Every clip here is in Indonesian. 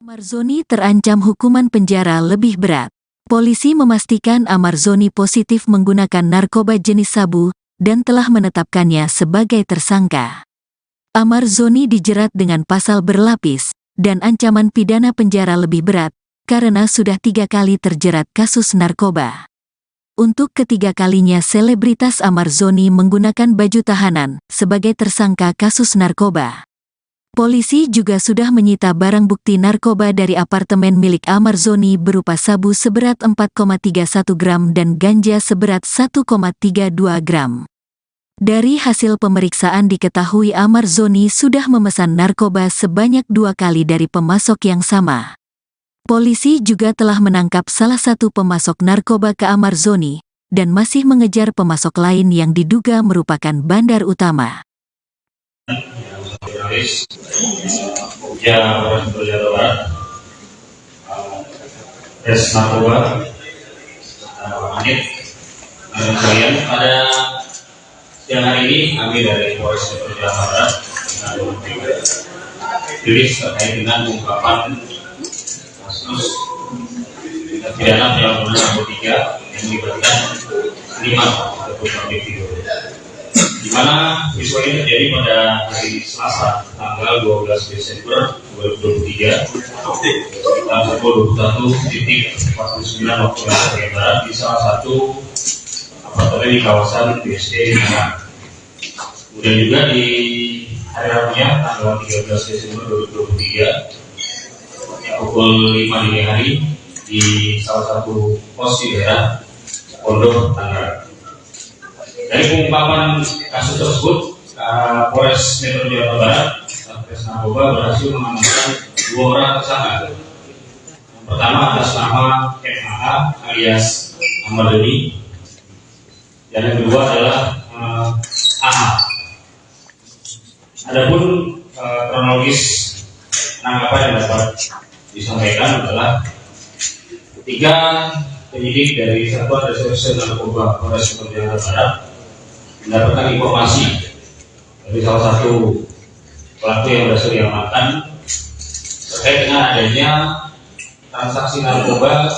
Amarzoni terancam hukuman penjara lebih berat. Polisi memastikan Amarzoni positif menggunakan narkoba jenis sabu dan telah menetapkannya sebagai tersangka. Amarzoni dijerat dengan pasal berlapis dan ancaman pidana penjara lebih berat karena sudah 3 kali terjerat kasus narkoba. Untuk ketiga kalinya selebritas Amarzoni menggunakan baju tahanan sebagai tersangka kasus narkoba. Polisi juga sudah menyita barang bukti narkoba dari apartemen milik Amarzoni berupa sabu seberat 4,31 gram dan ganja seberat 1,32 gram. Dari hasil pemeriksaan diketahui Amarzoni sudah memesan narkoba sebanyak 2 kali dari pemasok yang sama. Polisi juga telah menangkap salah satu pemasok narkoba ke Amarzoni dan masih mengejar pemasok lain yang diduga merupakan bandar utama. Jurnalis Jawa Barat, Res Narkoba, Anit, kalian pada siang hari ini kami dari Polres Jawa Barat rilis terkait dengan pengungkapan kasus tindak pidana penyalahgunaan narkotika yang melibatkan 5 ataupun video, di mana peristiwa ini terjadi pada hari Selasa tanggal 12 Desember 2023 sekitar pukul 21.49 waktu Indonesia Barat di salah satu apartemen di kawasan BSD Tangerang. Kemudian juga di hari Rabunya tanggal 13 Desember 2023 pukul 5 dini hari di salah satu pos di daerah Pondok Tangerang. Dari pengungkapan kasus tersebut, Polres Metro Jawa Barat, Satres Narkoba berhasil mengamankan 2 orang tersangka. Yang pertama atas nama MAA alias Amarzoni, dan yang kedua adalah AH. Adapun kronologis penangkapan yang dapat disampaikan adalah ketika penyidik dari Satuan Reserse Narkoba Polres Metro Jawa Barat mendapatkan informasi dari salah satu pelaku yang berhasil diamankan terkait dengan adanya transaksi narkoba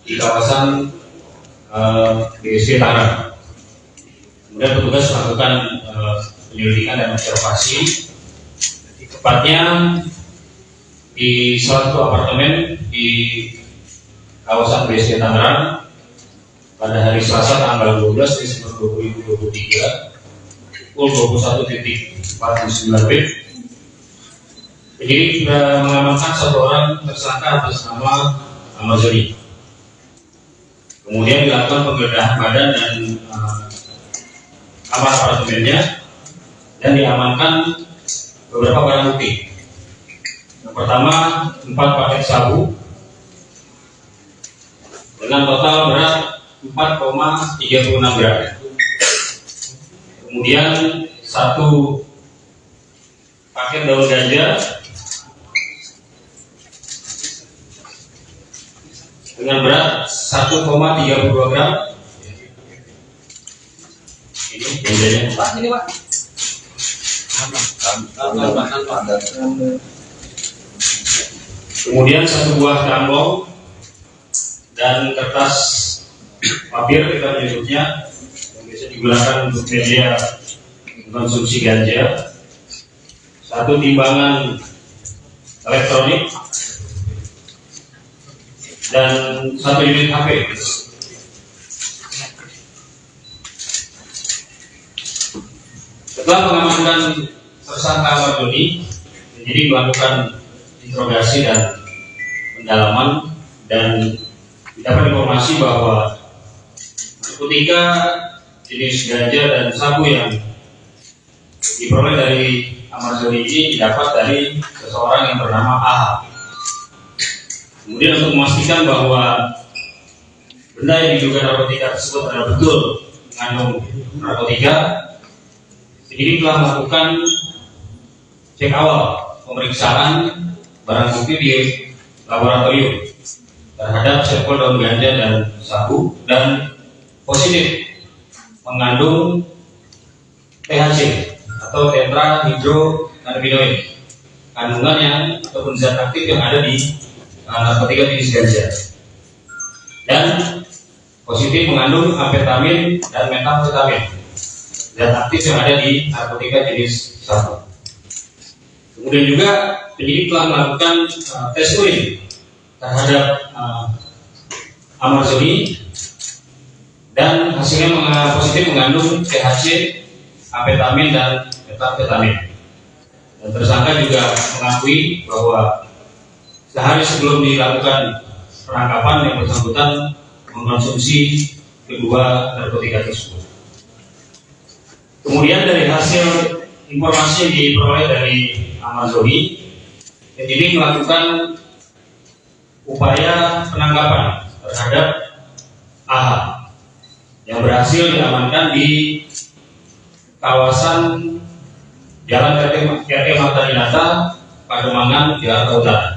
di kawasan BSD Tangerang. Kemudian petugas melakukan penyelidikan dan observasi, tepatnya di salah satu apartemen di kawasan BSD Tangerang pada hari Selasa tanggal 12 Desember 2023 pukul 21.49 WIB. Penyidik sudah mengamankan 1 orang tersangka atas nama Amarzoni. Kemudian dilakukan penggeledahan badan dan kamar apartemennya dan diamankan beberapa barang bukti. Yang pertama 4 paket sabu dengan total berat 4,36 gram. Kemudian 1 paket daun ganja dengan berat 1,32 gram. Ini ganjanya Pak. Ini Pak. Kemudian 1 buah trambong dan kertas papir kita menyebutnya yang biasa digunakan untuk media konsumsi ganja, 1 timbangan elektronik dan 1 unit HP. Setelah mengamankan tersangka Amarzoni, penyidik melakukan interogasi dan pendalaman dan dapat informasi bahwa narkotika jenis ganja dan sabu yang diperoleh dari Amarzoni ini didapat dari seseorang yang bernama AH. Kemudian untuk memastikan bahwa benda yang diduga narkotika tersebut adalah betul mengandung narkotika, penyidik telah melakukan cek awal pemeriksaan barang bukti di laboratorium terhadap sampel daun ganja dan sabu dan positif mengandung THC atau tetrahydrocannabinoid kandungan yang ataupun zat aktif yang ada di narkotika jenis ganja, dan positif mengandung amfetamin dan metamfetamin, zat aktif yang ada di narkotika jenis sabu. Kemudian juga penyidik telah melakukan tes urin terhadap Amarzoni dan hasilnya positif mengandung THC, amfetamin dan metamfetamin. Dan tersangka juga mengakui bahwa sehari sebelum dilakukan penangkapan yang bersangkutan mengkonsumsi kedua narkotika tersebut. Kemudian dari hasil informasi yang diperoleh dari Amarzoni, penyidik melakukan upaya penangkapan terhadap AH yang berhasil diamankan di kawasan Jalan RT Marta Dinata, Pademangan, Jakarta Utara.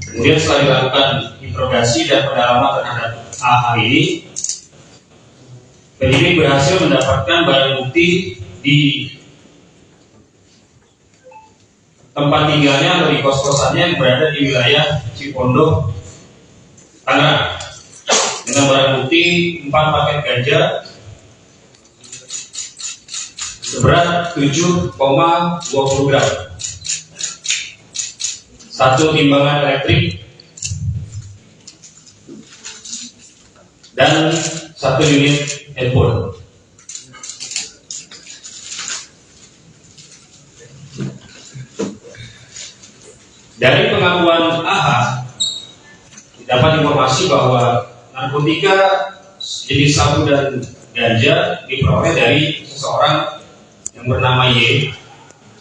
Kemudian setelah dilakukan interogasi dan pendalaman terhadap AH ini, penyidik berhasil mendapatkan barang bukti di tempat tinggalnya atau di kos-kosannya yang berada di wilayah Cipondoh, Tangerang, dengan barang bukti 4 paket ganja seberat 7,20 gram, 1 timbangan elektrik, dan 1 unit handphone. Dari pengakuan AH dapat informasi bahwa narkotika jenis sabu dan ganja diperoleh dari seseorang yang bernama Y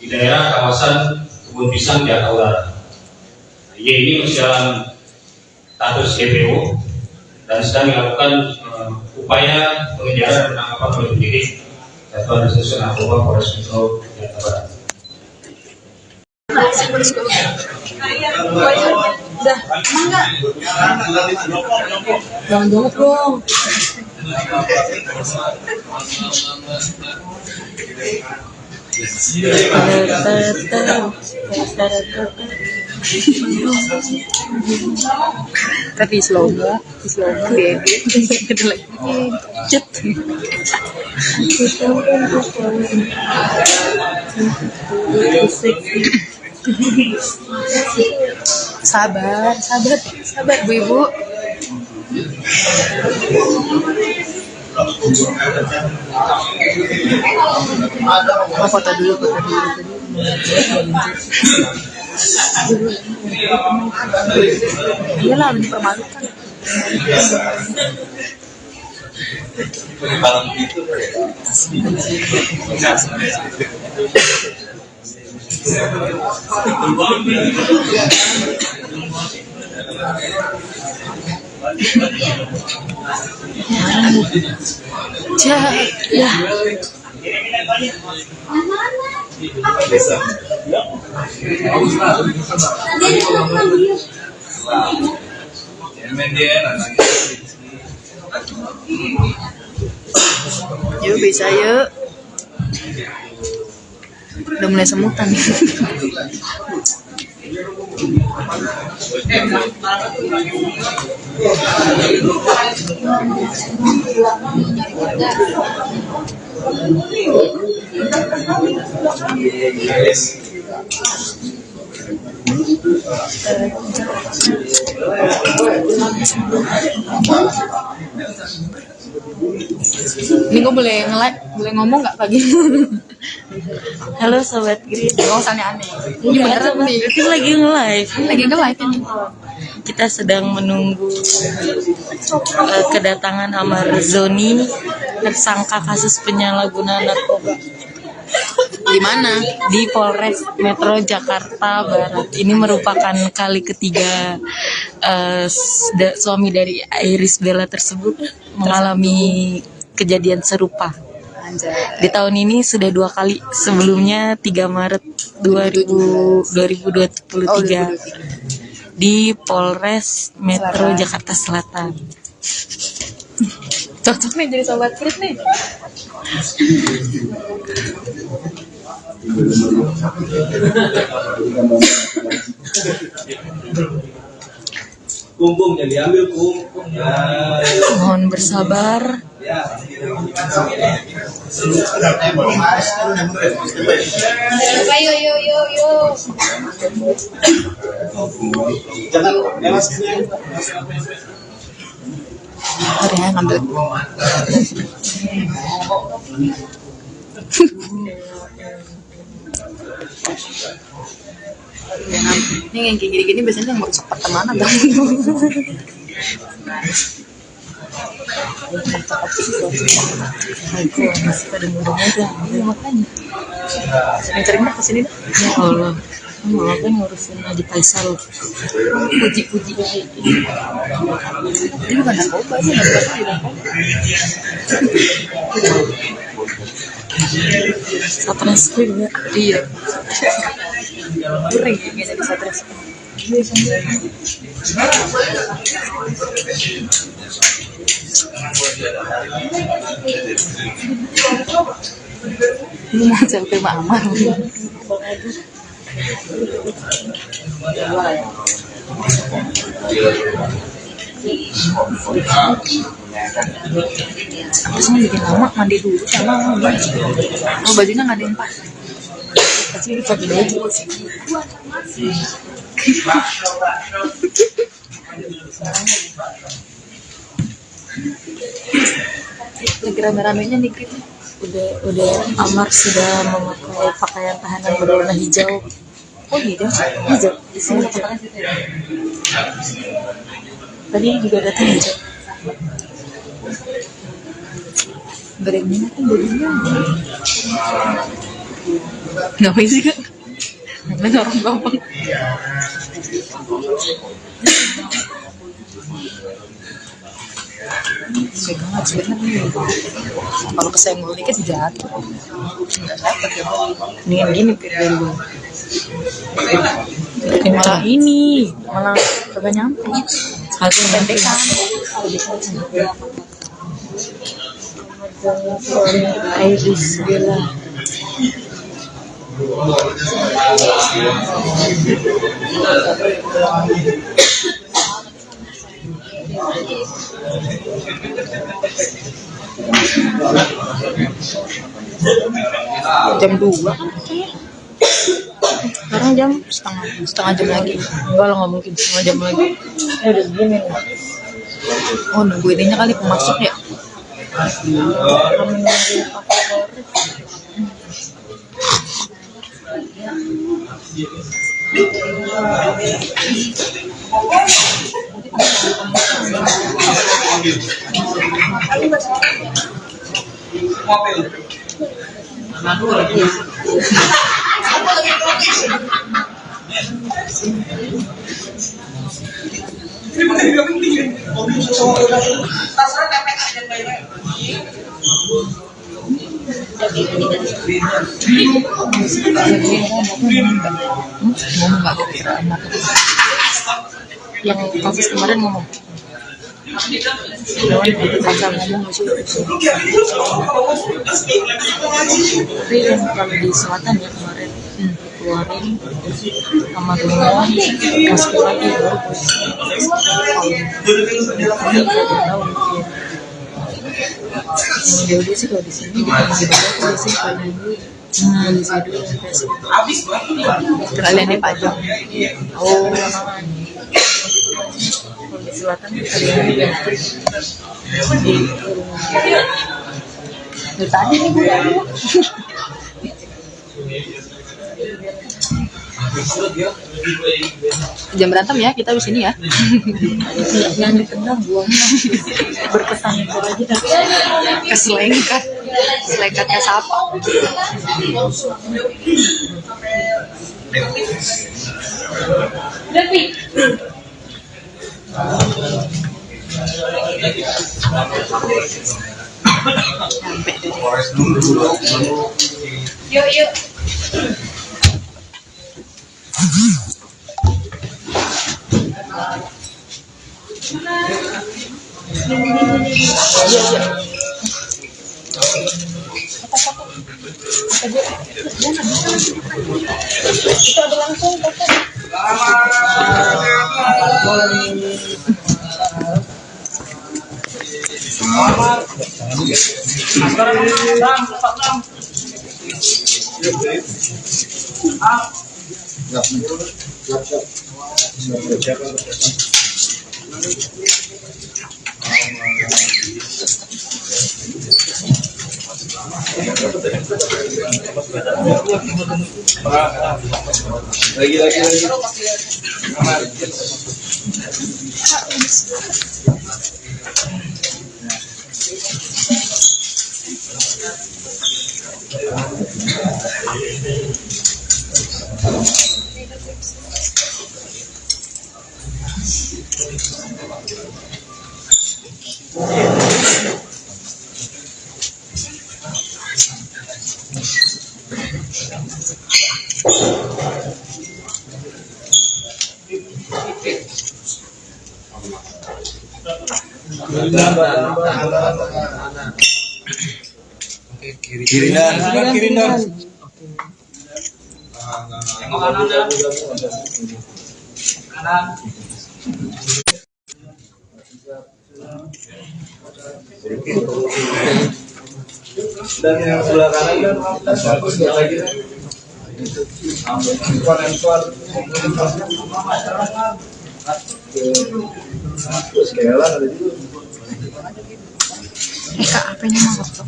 di daerah kawasan Kebun Pisang, Jakarta Utara. Y ini masih dalam status DPO dan sedang dilakukan upaya pengejaran dan penangkapan oleh penyidik Satuan Reserse Narkoba Polres Metro Jakarta Barat. Udah, enggak? Jangan jawab dong. Tapi slow mo deh. Kita lagi. Cet. Sabar Bu Ibu. Foto dulu iyalah, dipermalukan. Ya. Yuk bisa yuk. Udah mulai semutan. Ini gue boleh nge-live, boleh ngomong nggak pagi? Halo Sobat Grid. Gak usah aneh-aneh. Ini beneran nih. Kita lagi nge-live. Lagi nge-live ini. Kita sedang menunggu kedatangan Amarzoni, tersangka kasus penyalahgunaan narkoba. Di mana? Di Polres Metro Jakarta Barat. Ini merupakan kali ketiga suami dari Iris Bella tersebut mengalami kejadian serupa. Di tahun ini sudah 2 kali, sebelumnya 3 Maret 2023 di Polres Metro Jakarta Selatan. Cocok nih jadi Sobat Grid nih. Kumpung yang diambil kumpung ya. Mohon bersabar. Ayo, yo, yo, yo. Mari ya, ngambil. Ini yang kayak gini-gini biasanya yang merusak pertemanan kan. Masih pada muda-muda. Iya makanya. Sering-sering dah kesini dah. Ya Allah. Malah kan ngurusin Adi Faisal. Puji-puji. Ini bukan narkoba sih, narkoba. Satreskrim ya. Iya. Kering ya jadi stres. Ini mau selfie sama Amar. Terus mau bikin lama mandi dulu sama oh bajunya nggak ada yang pas. Pasti pakai baju. Lagi rame-ramenya dikit. Udah Amar sudah memakai pakaian tahanan berwarna hijau. Oh gitu. Hijau di sini hijau. Tadi juga datang hijau. Berenang kan bajunya. Ngapain sih kak? Namanya orang gampang. Pegang aja nih. Kalau kesenggol dikit jatuh. Nggak dapat ya. Mendingan gini dari gue. Malah ini, malah kagak nyampe. Harus pendekan. Iris Bella. Jam 2. Sekarang jam Setengah jam lagi. enggak lah, nggak mungkin setengah jam lagi. Udah gini. Oh nunggu ininya kali pemasok ya. Ngomong nggak kira-kira enak. Yang kasus kemarin ngomong. Pasal ngomong nggak sih? Tapi yang kalau di selatan ya kemarin keluarin kamarnya masuk lagi baru yang jauh sih kalau di sini di Jakarta sih paling polisi dulu Kalian yang pajak. oh kalau di selatan kalian Dari tadi nih gue. Jam berantem ya kita di sini ya. yang ditendang buangnya berkesan itu aja. Keselengkat. Selengkatnya siapa? Sampai deh. Yuk yuk. Iya iya. Itu ada langsung foto. Lagi. Kiri dan. Dan yang sebelah kanan kan bagus ya lagi. Kak, apa ini mau foto?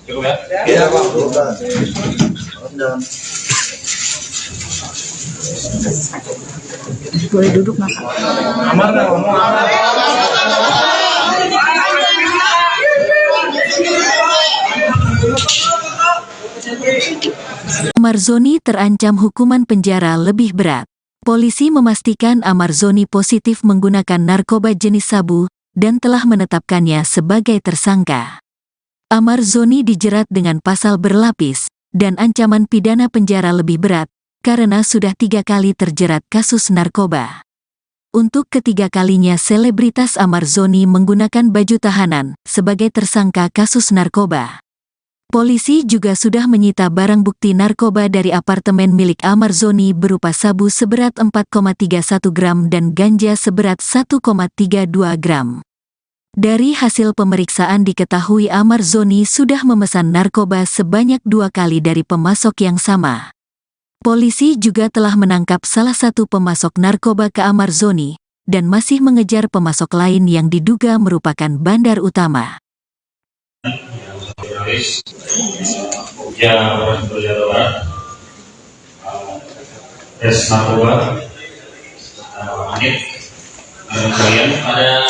Cukup ya? Iya, Pak. Boleh duduk nggak, Kak? Amar dah, ngomong Amar. Amarzoni terancam hukuman penjara lebih berat. Polisi memastikan Amarzoni positif menggunakan narkoba jenis sabu dan telah menetapkannya sebagai tersangka. Amarzoni dijerat dengan pasal berlapis dan ancaman pidana penjara lebih berat karena sudah 3 kali terjerat kasus narkoba. Untuk ketiga kalinya selebritas Amarzoni menggunakan baju tahanan sebagai tersangka kasus narkoba. Polisi juga sudah menyita barang bukti narkoba dari apartemen milik Amarzoni berupa sabu seberat 4,31 gram dan ganja seberat 1,32 gram. Dari hasil pemeriksaan diketahui Amarzoni sudah memesan narkoba sebanyak 2 kali dari pemasok yang sama. Polisi juga telah menangkap salah satu pemasok narkoba ke Amarzoni dan masih mengejar pemasok lain yang diduga merupakan bandar utama. Jurnalis Jawa Barat, Res Narkoba, Anit, kalian pada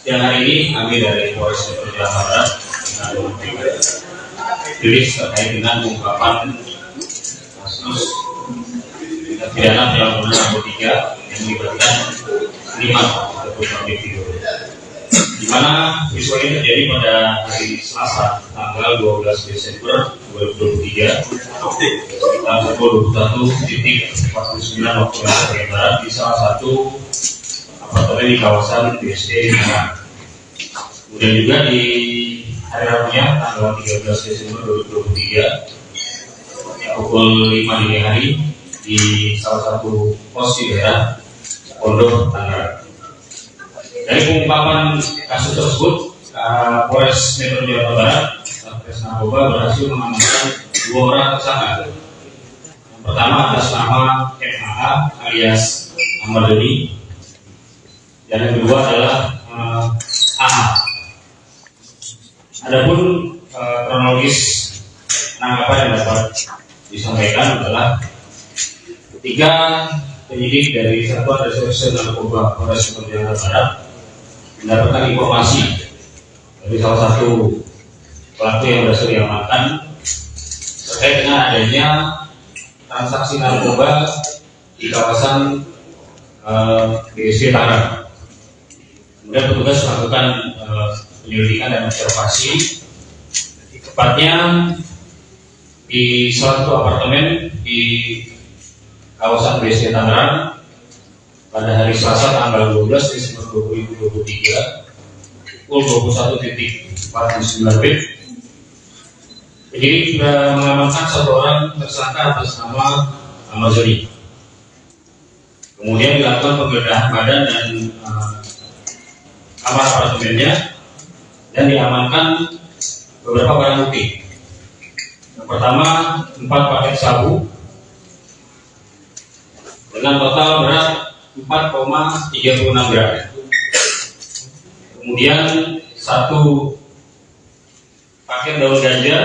siang hari ini kami dari Polres Jawa Barat rilis terkait dengan pengungkapan kasus tindak pidana penyalahgunaan narkotika yang melibatkan 5 terduga individu. Di mana peristiwa ini terjadi pada hari Selasa tanggal 12 Desember 2023 sekitar pukul 21.49 waktu Indonesia Barat di salah satu apartemen di kawasan BSD Tangerang. Kemudian juga di hari Rabunya tanggal 13 Desember 2023 pukul 5 dini hari di salah satu pos di daerah Pondok Tangerang. Dari pengungkapan kasus tersebut, Polres Metro Jawa Barat, Satres Narkoba berhasil mengamankan 2 orang tersangka. Yang pertama atas nama MAA alias Amarzoni, dan yang kedua adalah AA. Adapun kronologis penangkapan yang dapat disampaikan adalah ketika penyidik dari Satuan Reserse Narkoba Polres Metro Jawa Barat mendapatkan informasi dari salah satu pelaku yang berhasil diamankan terkait dengan adanya transaksi narkoba di kawasan BSD Tangerang. Kemudian petugas melakukan penyelidikan dan observasi, tepatnya di salah satu apartemen di kawasan BSD Tangerang pada hari Selasa tanggal 12 Desember 2023 pukul 21.49 WIB Penyidik sudah mengamankan satu orang tersangka atas nama Ahmad Zoni. Kemudian dilakukan penggeledahan badan dan kamar apartemennya dan diamankan beberapa barang bukti. Yang pertama, 4 paket sabu dengan total berat 4,36 gram. Kemudian 1 paket daun ganja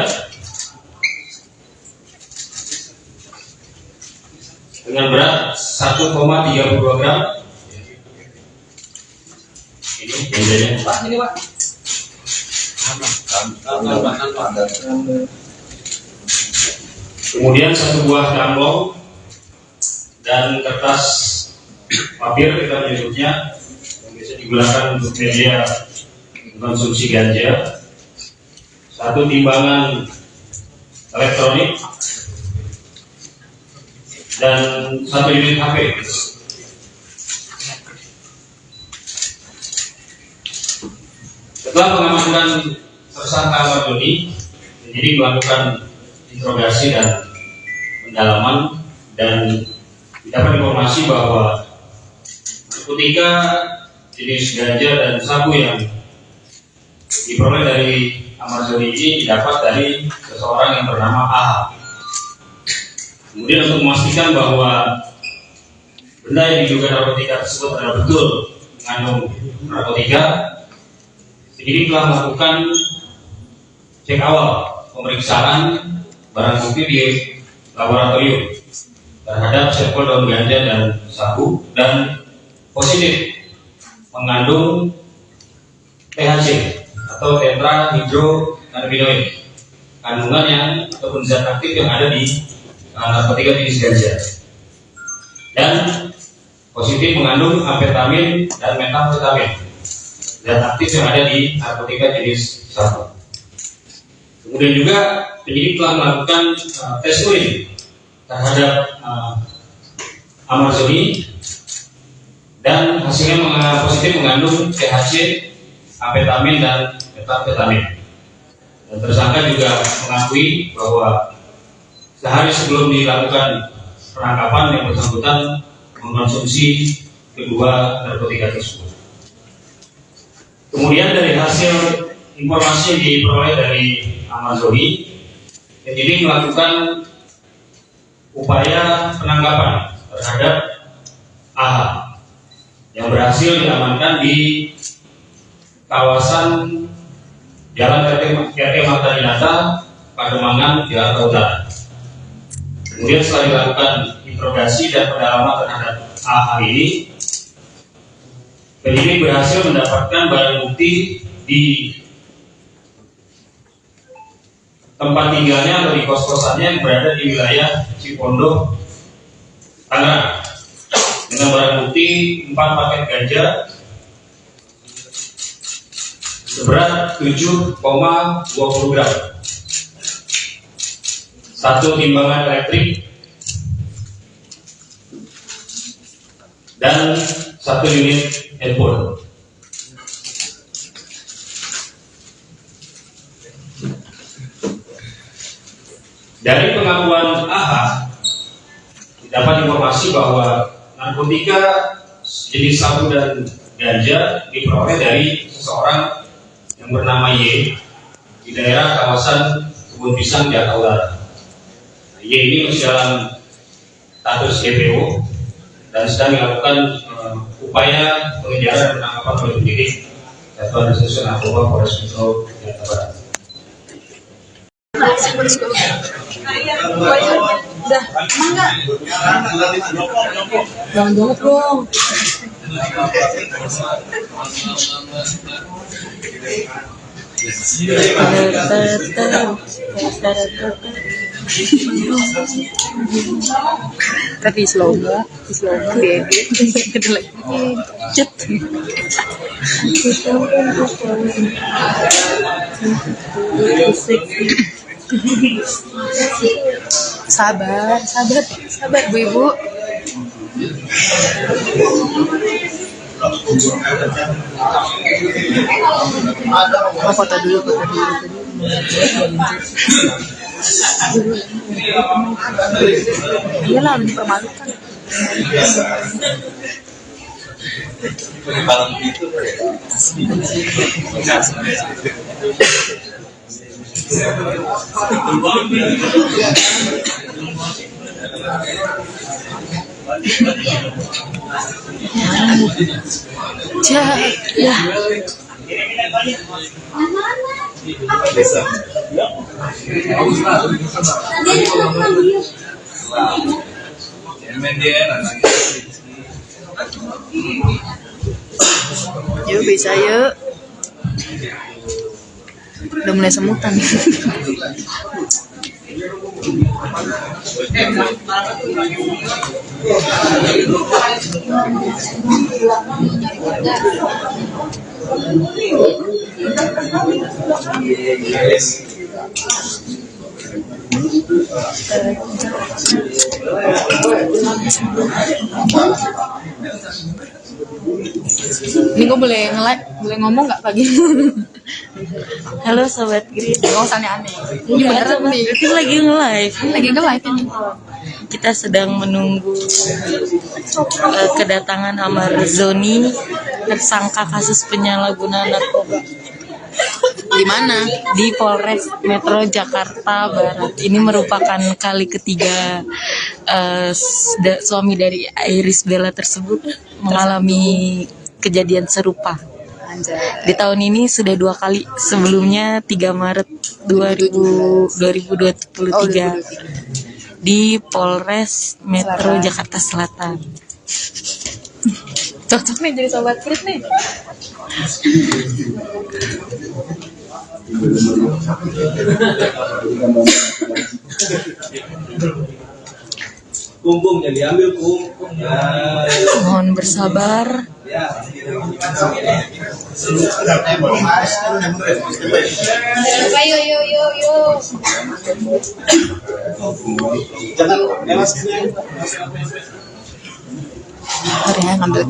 dengan berat 1,32 gram. Ini ganjanya. Pak, ini Pak. Kemudian 1 buah amplop dan kertas papir, kita menyebutnya, yang bisa digunakan untuk media konsumsi ganja. 1 timbangan elektronik dan 1 unit HP. Setelah mengamankan tersangka Ahmad Zoni, penyidik melakukan interogasi dan pendalaman dan dapat informasi bahwa narkotika jenis ganja dan sabu yang diperoleh dari Ahmad Zoni ini didapat dari seseorang yang bernama A. Kemudian untuk memastikan bahwa benda yang diduga narkotika tersebut adalah betul mengandung narkotika, penyidik telah melakukan cek awal pemeriksaan barang bukti di laboratorium terhadap sampel daun ganja dan sabu dan positif mengandung THC atau tetrahydrocannabinoid, kandungan yang ataupun zat aktif yang ada di narkotika jenis ganja, dan positif mengandung amfetamin dan metamfetamin, zat aktif yang ada di narkotika jenis sabu. Kemudian juga penyidik telah melakukan tes urin terhadap Ahmad Zoni dan hasilnya positif mengandung THC, amfetamin dan metamfetamin. Dan tersangka juga mengakui bahwa sehari sebelum dilakukan penangkapan yang bersangkutan mengkonsumsi kedua narkotika tersebut. Kemudian dari hasil informasi yang diperoleh dari Ahmad Zoni, penyidik melakukan upaya penangkapan terhadap AH yang berhasil diamankan di kawasan Jalan KT Marta Dinata, Pademangan, Jakarta Utara. Kemudian setelah dilakukan interogasi dan pendalaman terhadap AH ini, penyidik berhasil mendapatkan barang bukti di tempat tinggalnya atau di kos-kosannya yang berada di wilayah Cipondoh, Tangerang, dengan barang bukti 4 paket ganja seberat 7,20 gram, 1 timbangan elektrik, dan 1 unit handphone. Dari pengakuan AH, dapat informasi bahwa narkotika jenis sabu dan ganja diperoleh dari seseorang yang bernama Y di daerah kawasan Kebun Pisang, Jakarta Utara. Y ini masih dalam status DPO dan sedang dilakukan upaya pengejaran dan penangkapan oleh penyidik Satuan Reserse Narkoba Polres Metro Jakarta Barat. Jangan jongkok dong. Tapi slow dia lagi cet. Sabar Bu Ibu. Foto dulu. Iyalah, dipermalukan. Kalau begitu Ya. bisa. Yuk bisa yuk. Udah mulai semutan. Ini gue boleh nge-live, boleh ngomong nggak pagi? Halo Sobat Grid. Nggak usah aneh-aneh. Iya, kita lagi nge-live. Lagi nge-live ini. Kita sedang menunggu kedatangan Amarzoni, tersangka kasus penyalahgunaan narkoba Di mana? di Polres Metro Jakarta Barat. Ini merupakan kali ketiga suami dari Iris Bella tersebut mengalami kejadian serupa. Anjay. Di tahun ini sudah 2 kali, sebelumnya 3 Maret 2023 di Polres Metro Jakarta Selatan. Cocok nih jadi Sobat Grid nih. Kumpungnya diambil kumpung. Ya. Mohon bersabar. Ya. Yo. Jangan lewat sini. Hari ya ngambil.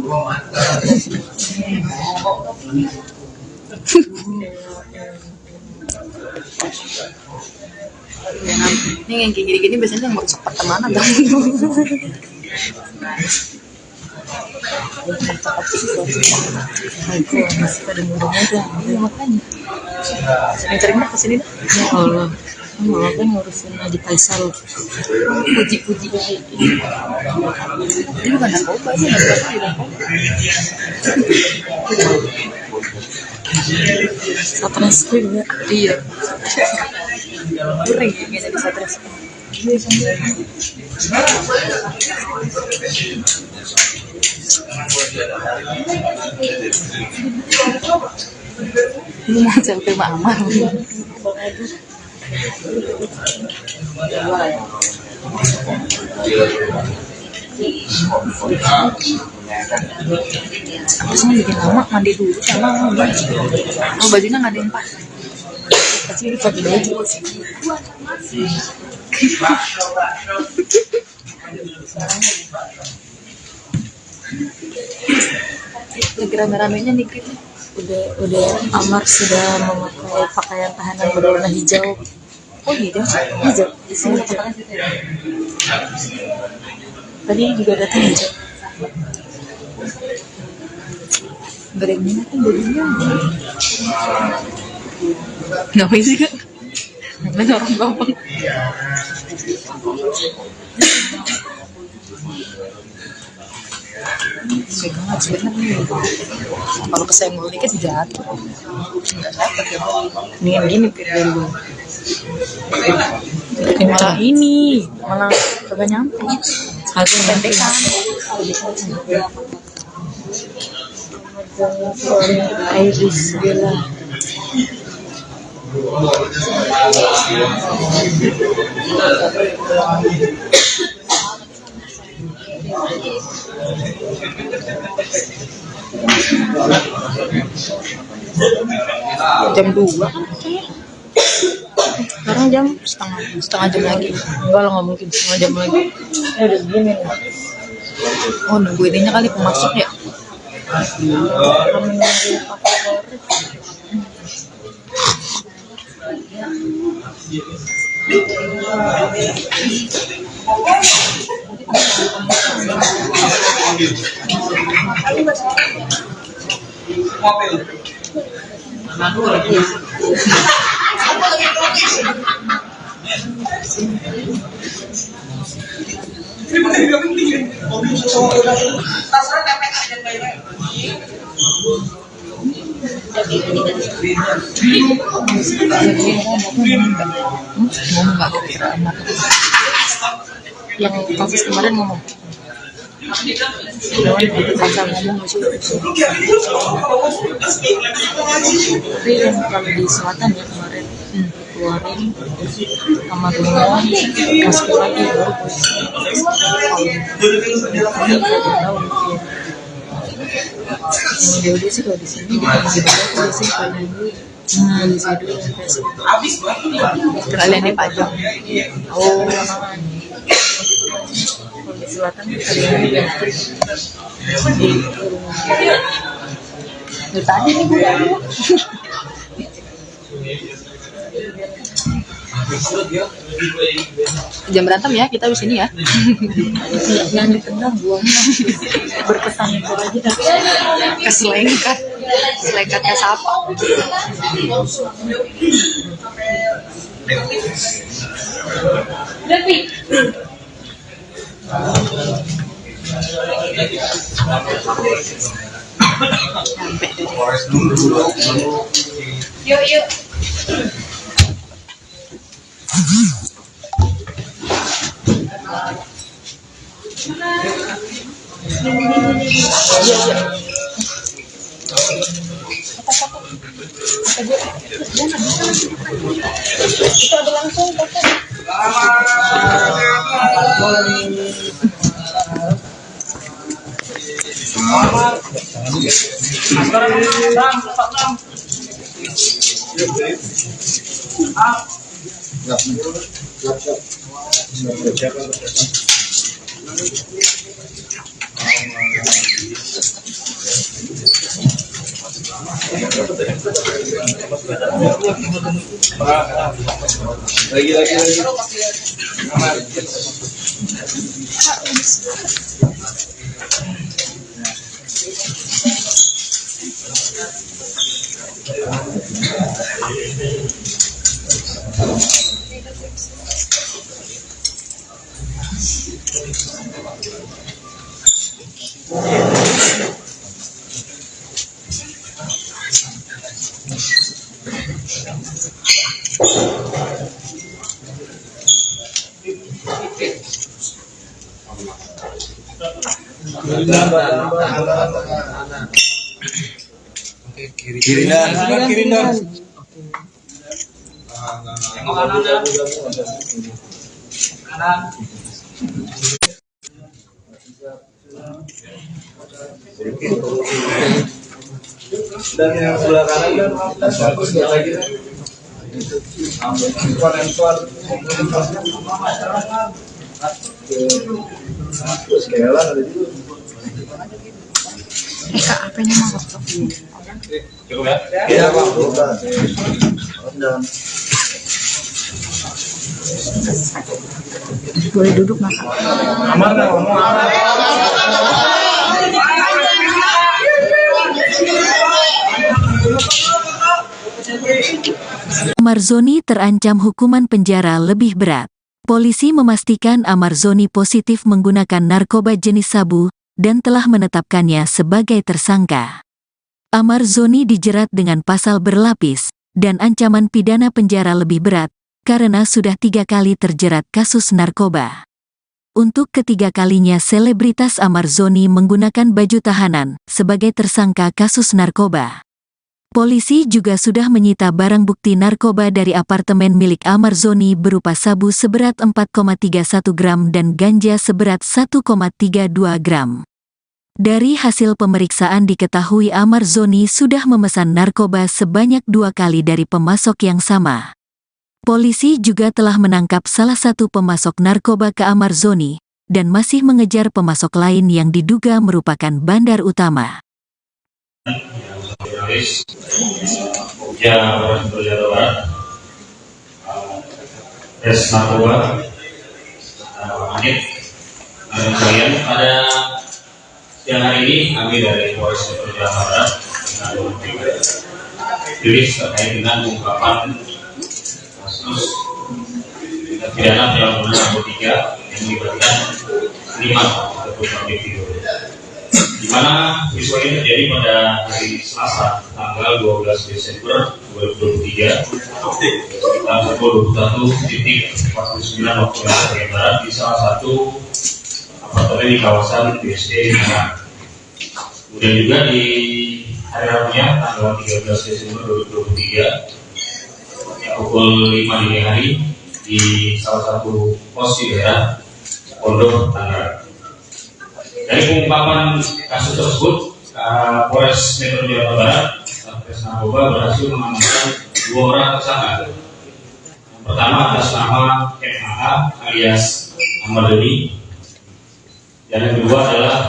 Ini yang kayak gini-gini biasanya yang merusak pertemanan kan? Masih pada muda-muda. Iya, makanya sering-sering dah kesini dah. Ya Allah. Mama kan ngurusin Adi Faisal. Puji-puji. Ini bukan narkoba sih, narkoba. Satreskrim ya. Iya. Kering ya jadi stres. Ini mau selfie sama Amar. Aku sih bikin lama mandi dulu sama oh bajunya nggak ada yang pas. Pasti pakai baju. Lagi rame-ramenya nih Grit. Udah Amar sudah memakai pakaian tahanan berwarna hijau. Oh hijau. Hijau. Di sini hijau. Tadi juga datang hijau. Gak ada yang minat kan bajunya. Ngapain sih kak? Ngapain orang gampang. Pegangan sebenarnya. Kalau kesenggol dikit jatuh. Nggak dapat ya. Ini yang gini dari gue. Malah ini, malah Kagak nyampe. harus pendekan. Iris Bella. Jam 2. Sekarang jam Setengah jam lagi. enggak lah, nggak mungkin setengah jam lagi. Udah begini nih. Oh nunggu ininya kali pemasok ya. Kami nunggu Pak Polres. Ngomong nggak kira yang kasus kemarin ngomong. Lawan pasal ngomong masih. Tapi yang kalau di selatan ya kemarin keluarin sama teman masuk lagi baru polisi. Dia sih kalau di sini di bawah sih kalau polisi dulu kalian di pajak. Oh, kalau di selatan kalian di tadi nih gue jam berantem ya kita di sini ya. Yang ditendang buangnya berkesan itu aja keselekat selekatnya siapa sampai deh. Yuk itu ada langsung lagi. Kiri dan dan yang sebelah kanan kan bagus nggak lagi Kak, apa ini mau Cukup ya? ya Pak. boleh duduk nggak Kak? Amar nggak ngomong Amar. Amarzoni terancam hukuman penjara lebih berat. Polisi memastikan Amarzoni positif menggunakan narkoba jenis sabu dan telah menetapkannya sebagai tersangka. Amarzoni dijerat dengan pasal berlapis dan ancaman pidana penjara lebih berat karena sudah 3 kali terjerat kasus narkoba. Untuk ketiga kalinya selebritas Amarzoni menggunakan baju tahanan sebagai tersangka kasus narkoba. Polisi juga sudah menyita barang bukti narkoba dari apartemen milik Amarzoni berupa sabu seberat 4,31 gram dan ganja seberat 1,32 gram. Dari hasil pemeriksaan diketahui Amarzoni sudah memesan narkoba sebanyak 2 kali dari pemasok yang sama. Polisi juga telah menangkap salah satu pemasok narkoba ke Amarzoni dan masih mengejar pemasok lain yang diduga merupakan bandar utama. Jurnalis Jawa Barat tes narkoba Anit. Kalian pada siang hari ini kami dari Polres Metro Jakarta Barat rilis terkait dengan pengungkapan kasus tindak pidana penyalahgunaan narkotika yang melibatkan 5 terduga individu, di mana peristiwa ini terjadi pada hari Selasa tanggal 12 Desember 2023 sekitar pukul 21.49 waktu Indonesia Barat di salah satu apartemen di kawasan BSD Tangerang. Kemudian juga di hari Rabunya tanggal 13 Desember 2023 pukul 5 dini hari di salah satu pos di daerah Pondok Tangerang. Dari pengungkapan kasus tersebut, Polres Metro Jakarta Barat Satres Narkoba berhasil mengamankan 2 orang tersangka. Yang pertama atas nama MAA alias Ahmad Doni, dan yang kedua adalah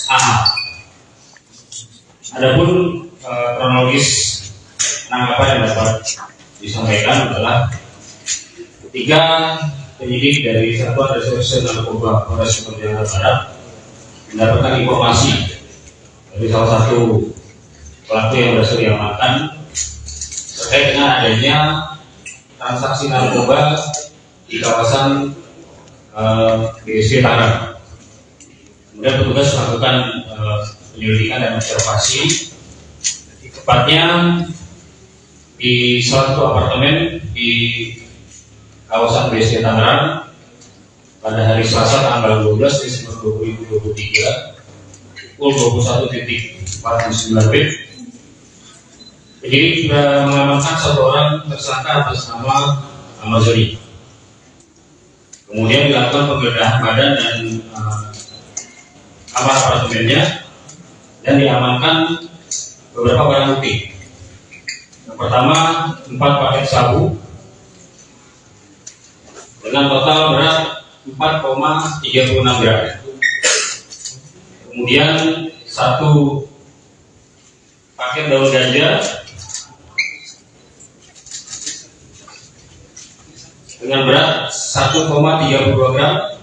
AH. Adapun kronologis penangkapan yang dapat disampaikan adalah ketika penyidik dari Satuan Reserse Narkoba Polres Metro Jakarta Barat mendapatkan informasi dari salah satu pelaku yang berhasil diamankan terkait dengan adanya transaksi narkoba di kawasan BSD Tangerang. Kemudian petugas melakukan penyelidikan dan observasi, tepatnya di salah satu apartemen di kawasan BSD Tangerang pada hari Selasa tanggal 12 Desember 2023 pukul 21.49 WIB. Jadi sudah mengamankan 1 orang tersangka atas nama Ahmad Doni. Kemudian dilakukan penggeledahan badan dan kamar apartemennya dan diamankan beberapa barang bukti. Yang pertama 4 paket sabu dengan total berat 4,36 gram. Kemudian 1 paket daun ganja dengan berat 1,32 gram.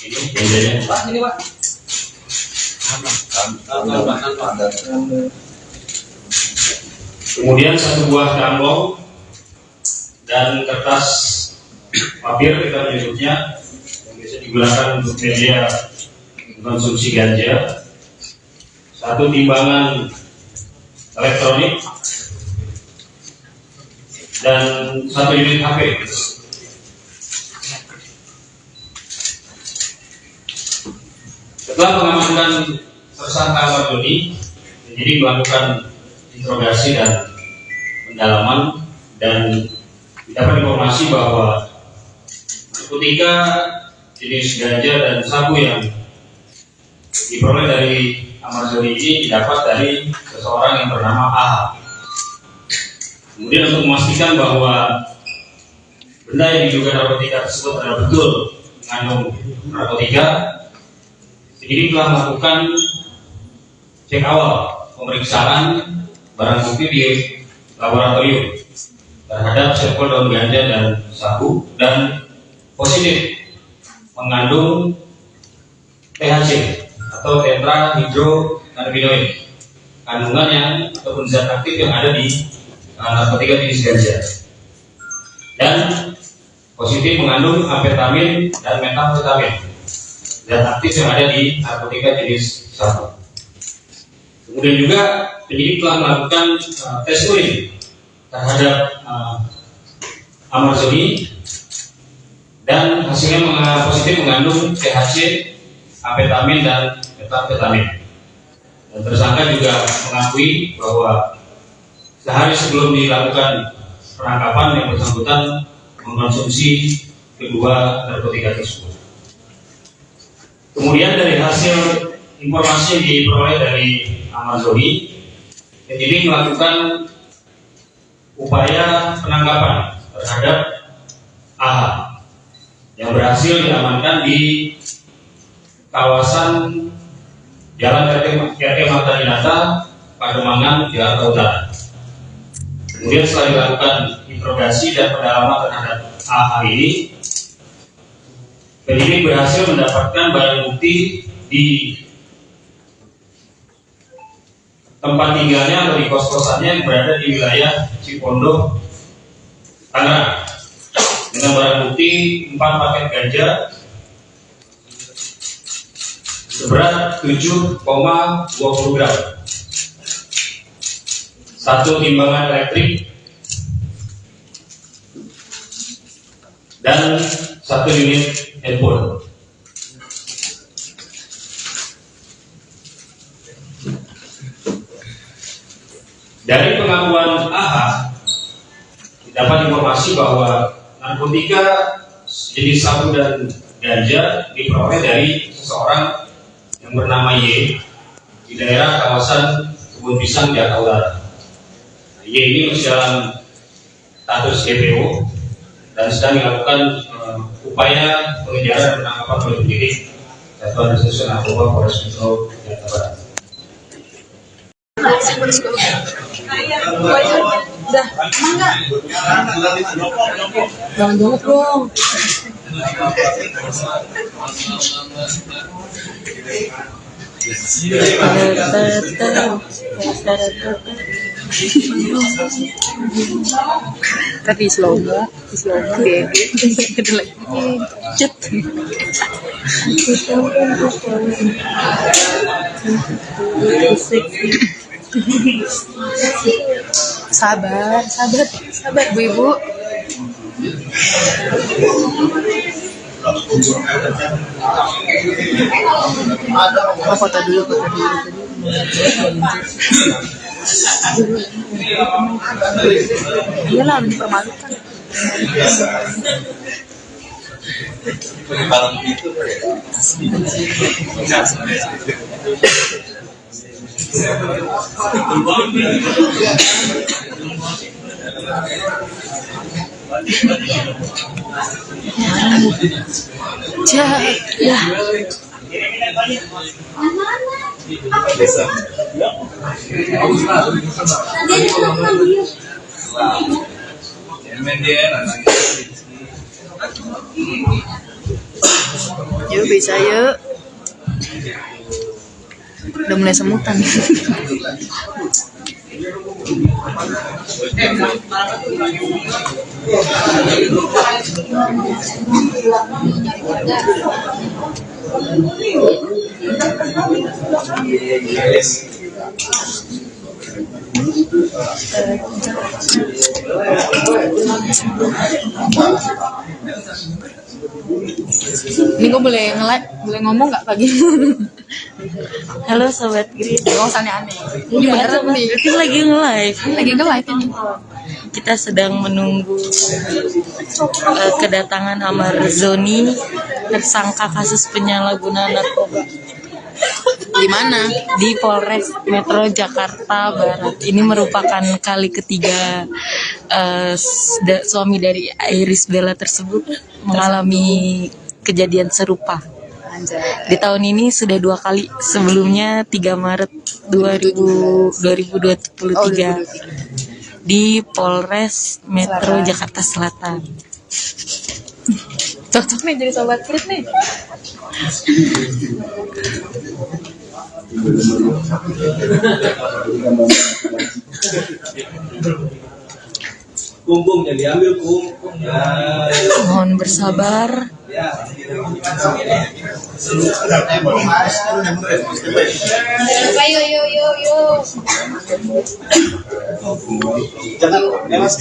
Ini ganjanya Pak. Ini Pak. Kemudian 1 buah camlong dan kertas papir kita menyebutnya yang bisa digunakan untuk media konsumsi ganja, 1 timbangan elektronik dan 1 unit HP. Setelah mengamankan tersangka Ahmad Doni, penyidik melakukan interogasi dan pendalaman dan dapat informasi bahwa narkotika jenis ganja dan sabu yang diperoleh dari Ahmad Doni ini didapat dari seseorang yang bernama AH. Kemudian untuk memastikan bahwa benda yang diduga narkotika tersebut adalah betul mengandung narkotika, penyidik telah melakukan cek awal pemeriksaan barang bukti di laboratorium terhadap sampel daun ganja dan sabu dan positif mengandung THC atau tetrahydrocannabinoid, kandungan yang ataupun zat aktif yang ada di narkotika jenis ganja, dan positif mengandung amfetamin dan metamfetamin, zat aktif yang ada di narkotika jenis sabu. Kemudian juga penyidik telah melakukan tes urin terhadap Ahmad Doni dan hasilnya positif mengandung THC, amfetamin dan metamfetamin. Dan tersangka juga mengakui bahwa sehari sebelum dilakukan penangkapan yang bersangkutan mengkonsumsi kedua narkotika tersebut. Kemudian dari hasil informasi yang diperoleh dari Ahmad Doni, penyidik melakukan upaya penangkapan terhadap AH yang berhasil diamankan di kawasan Jalan RT Marta Dinata, Pademangan, Jakarta Utara. Kemudian setelah dilakukan interogasi dan pendalaman terhadap AH ini, penyidik berhasil mendapatkan barang bukti di tempat tinggalnya atau di kos-kosannya yang berada di wilayah Cipondoh, Tangerang, dengan barang bukti 4 paket ganja seberat 7,20 gram, 1 timbangan elektrik, dan 1 unit handphone. Dari pengakuan AH dapat informasi bahwa narkotika jenis sabu dan ganja diperoleh dari seseorang yang bernama Y di daerah kawasan Kebun Pisang, Jakarta Utara. Y ini masih dalam status DPO dan sedang dilakukan upaya pengejaran dan penangkapan oleh penyidik Satuan Reserse Narkoba Polres Metro Jakarta Barat. Jangan jongkok dong. Tapi slow mo deh. Cet. Sabar Bu Ibu. Foto dulu. Iyalah, dipermalukan. Yuk bisa yuk. Udah mulai semutan. Ini gue boleh ngomong nggak pagi? Halo Sobat Grid. Gak usah aneh. Ini Iya, beneran coba. nih. Kita lagi nge-live. Lagi nge-live ini. Kita sedang menunggu kedatangan Amar Zoni, tersangka kasus penyalahgunaan narkoba Di mana? di Polres Metro Jakarta Barat. Ini merupakan kali ketiga suami dari Iris Bella tersebut mengalami kejadian serupa. Di tahun ini sudah 2 kali, sebelumnya 3 Maret 2023 di Polres Metro Jakarta Selatan. Cocok nih jadi Sobat Grid nih. Kumpung yang diambil kumpung. Mohon bersabar. Yuk. Jangan lewat.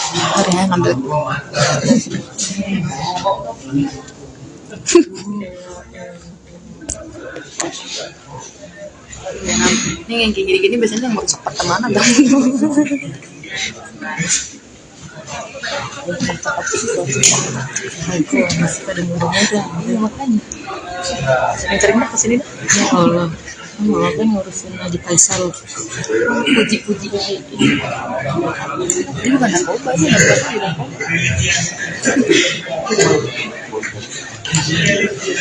Mari ya ngambil. Ini yang kayak gini-gini biasanya yang merusak pertemanan bang. Masih pada muda-muda. Ya, makanya sering-seringnya kesini dah. Ya Allah, Allah kan ngurusin Haji Faisal. Puji-puji. Ini bukan narkoba sih, narkoba.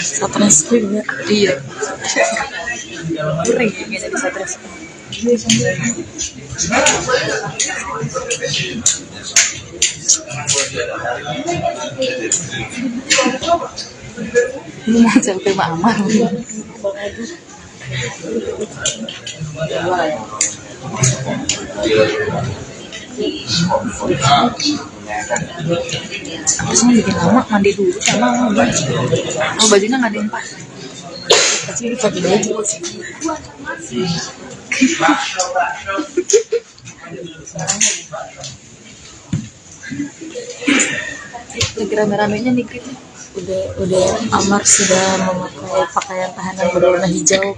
Satreskrim ya. Iya. Kurang ya nggak jadi satreskrim. Ini mau selfie sama Amar. Harusnya bikin lama, mandi dulu sama oh bajunya nggak ada yang pas. Pasti dipakai baju. Lagi rame-ramenya nih Krit. Udah Amar sudah memakai pakaian tahanan berwarna hijau.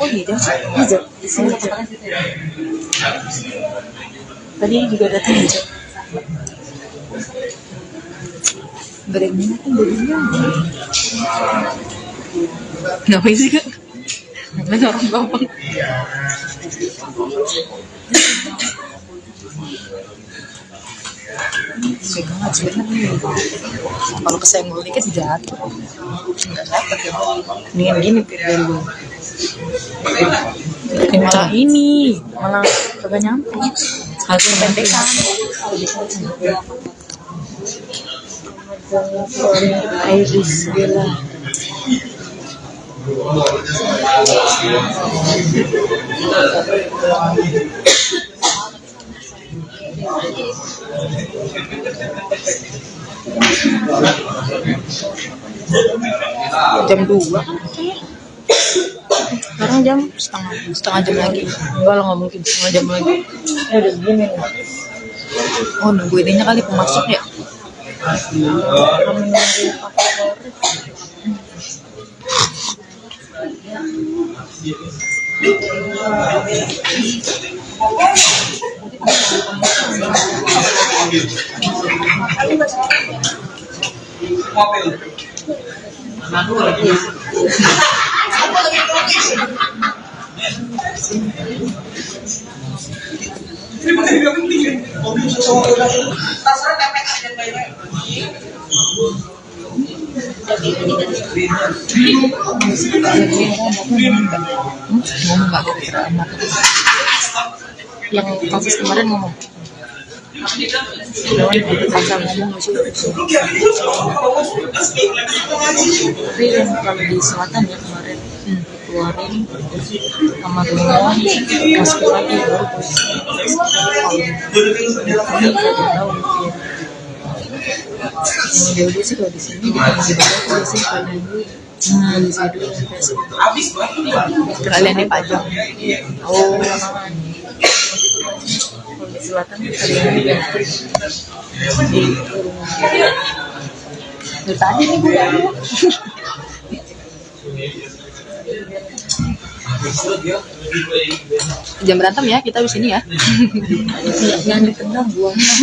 Oh hijau. Hijau di sini hijau. Tadi juga datang hijau. Berenangnya kan bajunya. Ngapain sih Kak? Namanya orang gampang. Pegangan sebenarnya. Kalau kesenggol dikit jatuh. Nggak dapat ya. Mendingan gini dulu. Malah ini, malah kagak nyampe. Harus pendekan. Iris Bella. Jam 2. Sekarang jam setengah jam lagi. Enggak lah, nggak mungkin setengah jam lagi. Udah begini nih. Oh nunggu ininya kali pemasok ya. Ngomong nggak kira-kira amat. Yang kasus kemarin ngomong. Asal ngomong masih. Tapi yang kalau di selatan ya kemarin keluarin sama teman masuk lagi baru polisi. Yang sih kalau di sini di beberapa sih kalau dulu di sini dulu Kalian yang pajak. oh kalau di selatan ada yang Dari tadi nih gue. Jam berantem ya kita di sini ya. yang ditendang buangnya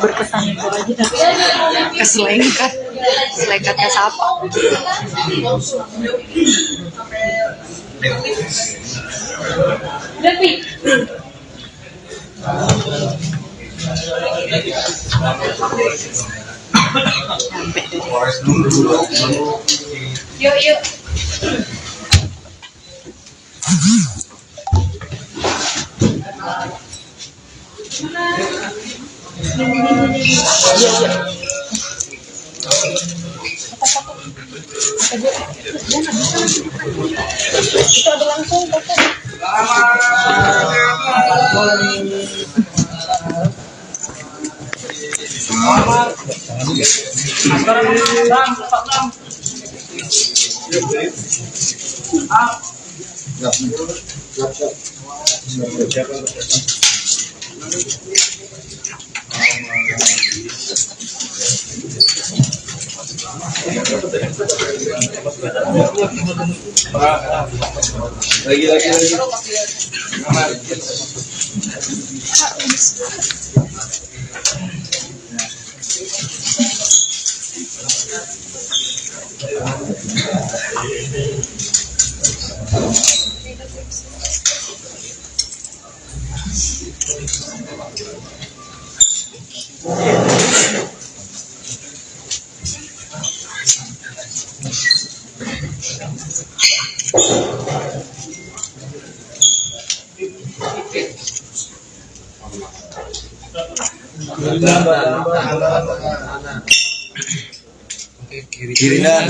berkesan itu aja. Keselengkat. Selengkatnya siapa? Sampai deh. Yuk. Itu ada langsung foto. Lagi. Kirinan.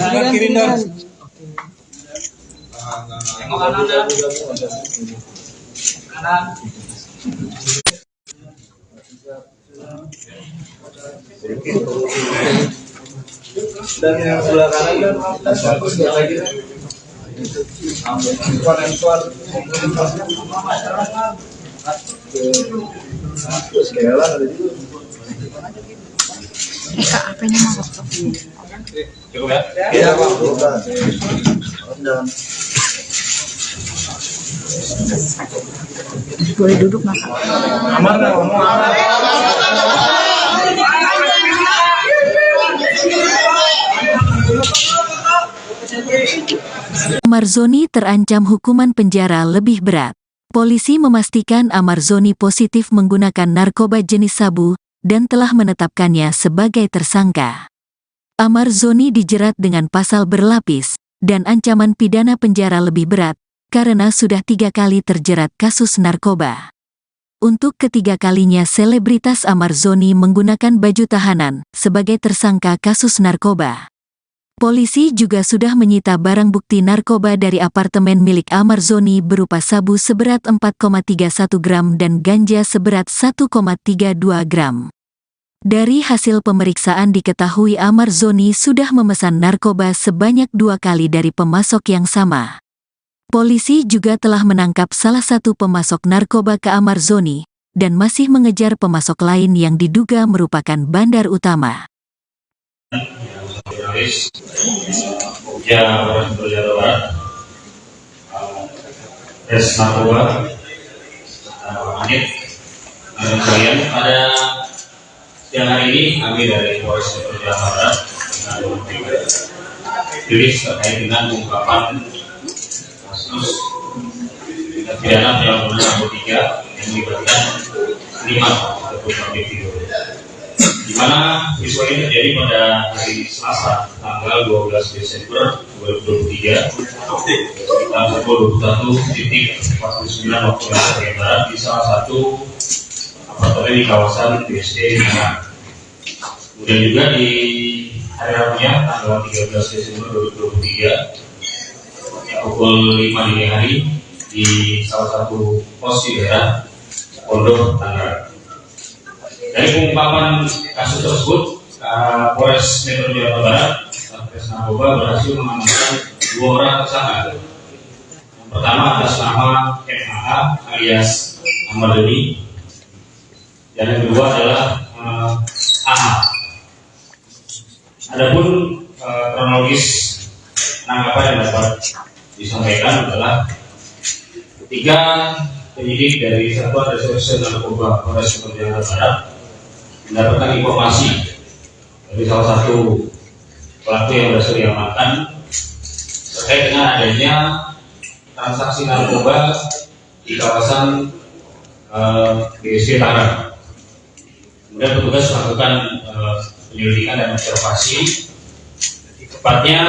Dan yang sebelah kanan kan lagi. Kak, apanya mau? Cukup ya? Iya, Pak. Boleh duduk nggak, Kak? Aman lah, ngomong aman. Amarzoni terancam hukuman penjara lebih berat. Polisi memastikan Amarzoni positif menggunakan narkoba jenis sabu dan telah menetapkannya sebagai tersangka. Amarzoni dijerat dengan pasal berlapis dan ancaman pidana penjara lebih berat karena sudah 3 kali terjerat kasus narkoba. Untuk ketiga kalinya selebritas Amarzoni menggunakan baju tahanan sebagai tersangka kasus narkoba. Polisi juga sudah menyita barang bukti narkoba dari apartemen milik Amarzoni berupa sabu seberat 4,31 gram dan ganja seberat 1,32 gram. Dari hasil pemeriksaan diketahui Amarzoni sudah memesan narkoba sebanyak 2 kali dari pemasok yang sama. Polisi juga telah menangkap salah satu pemasok narkoba ke Amarzoni dan masih mengejar pemasok lain yang diduga merupakan bandar utama. Jurnalis Jawa Barat, Res Narkoba, Anit, kalian pada siang hari ini kami dari Polres Metro Jawa Barat rilis terkait dengan pengungkapan kasus tindak pidana penyalahgunaan narkotika yang melibatkan 5 ataupun publik video. Di mana peristiwa ini terjadi pada hari Selasa, tanggal 12 Desember 2023, sekitar pukul 21.49 waktu Indonesia Bagian Barat di salah satu apartemen di kawasan BSD Tangerang. Kemudian juga di hari Rabunya, tanggal 13 Desember 2023, pukul 5 dini hari di salah satu pos di daerah Pondok Tangerang. Dari pengungkapan kasus tersebut, Polres Metro Jawa Barat, Satres Narkoba berhasil mengamankan 2 orang tersangka. Yang pertama atas nama MAA alias Amarzoni, dan yang kedua adalah AH. Adapun kronologis penangkapan yang dapat disampaikan adalah ketika penyidik dari Satuan Reserse Narkoba Polres Metro Jawa Barat mendapatkan informasi dari salah satu pelaku yang berhasil diamankan terkait dengan adanya transaksi narkoba di kawasan BSD Tangerang. Kemudian petugas melakukan penyelidikan dan observasi, tepatnya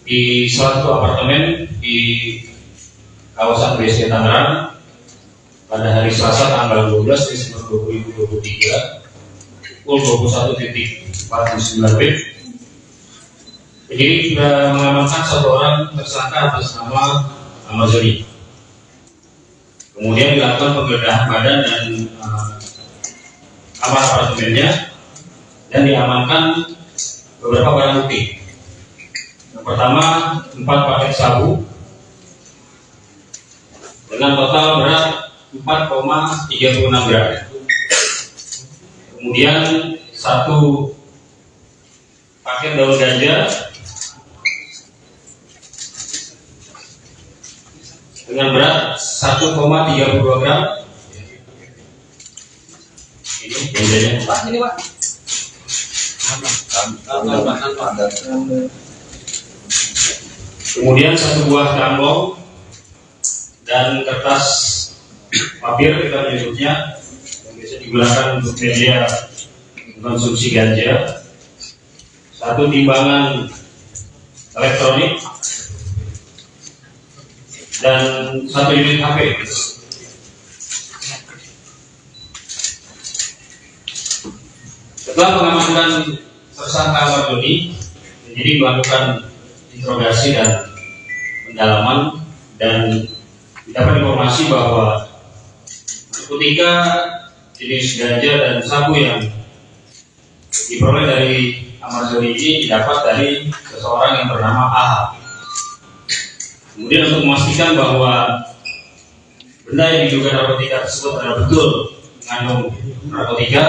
di salah satu apartemen di kawasan BSD Tangerang pada hari Selasa tanggal 12 Desember 2023 pukul 21.49 WIB. Penyidik sudah mengamankan 1 orang tersangka atas nama Amarzoni. Kemudian dilakukan penggeledahan badan dan kamar apartemennya dan diamankan beberapa barang bukti. Yang pertama 4 paket sabu dengan total berat 4,36 gram. Kemudian 1 paket daun ganja dengan berat 1,32 gram. Ini ganjanya Pak. Ini Pak. Kemudian 1 buah trambong dan kertas papir kita menyebutnya yang biasa digunakan untuk media konsumsi ganja, 1 timbangan elektronik dan 1 unit HP. Setelah mengamankan tersangka Amardoni, penyidik melakukan interogasi dan pendalaman dan dapat informasi bahwa narkotika jenis ganja dan sabu yang diperoleh dari Amardoni ini didapat dari seseorang yang bernama AH. Kemudian untuk memastikan bahwa benda yang diduga narkotika tersebut adalah betul mengandung narkotika,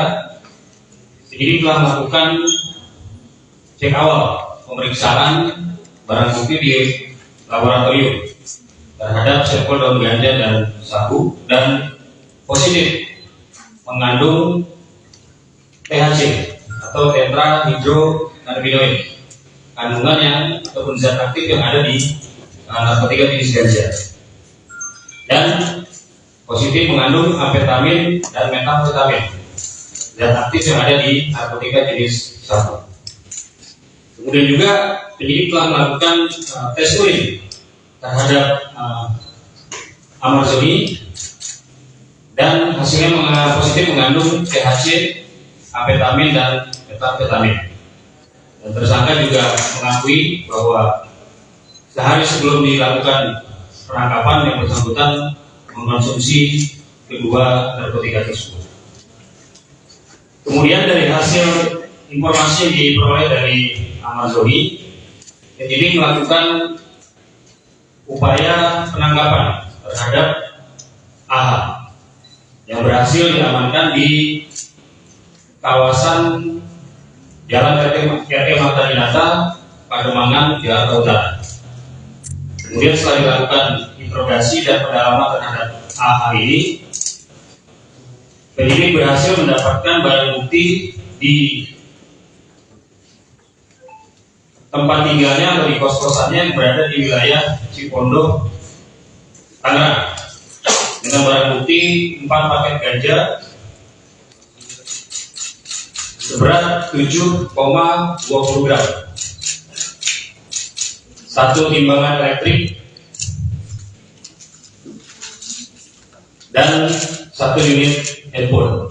penyidik telah melakukan cek awal pemeriksaan barang bukti di laboratorium terhadap sampel daun ganja dan sabu dan positif mengandung THC atau tetrahydrocannabinoid, kandungan yang ataupun zat aktif yang ada di narkotika jenis ganja, dan positif mengandung amfetamin dan metamfetamin, zat aktif yang ada di narkotika jenis sabu. Kemudian juga penyidik telah melakukan tes urin terhadap Amardoni dan hasilnya positif mengandung THC, amfetamin dan metamfetamin. Dan tersangka juga mengakui bahwa sehari sebelum dilakukan penangkapan yang bersangkutan mengkonsumsi kedua narkotika tersebut. Kemudian dari hasil informasi yang diperoleh dari Amardoni, penyidik melakukan upaya penangkapan terhadap AH yang berhasil diamankan di kawasan Jalan RT Marta Dinata, Pademangan, Jakarta Utara. Kemudian setelah dilakukan interogasi dan pendalaman terhadap AH ini, penyidik berhasil mendapatkan barang bukti di tempat tinggalnya atau di kos-kosannya yang berada di wilayah Cipondoh, Tangerang, dengan barang bukti 4 paket ganja seberat 7,20 gram, 1 timbangan elektrik, dan 1 unit handphone.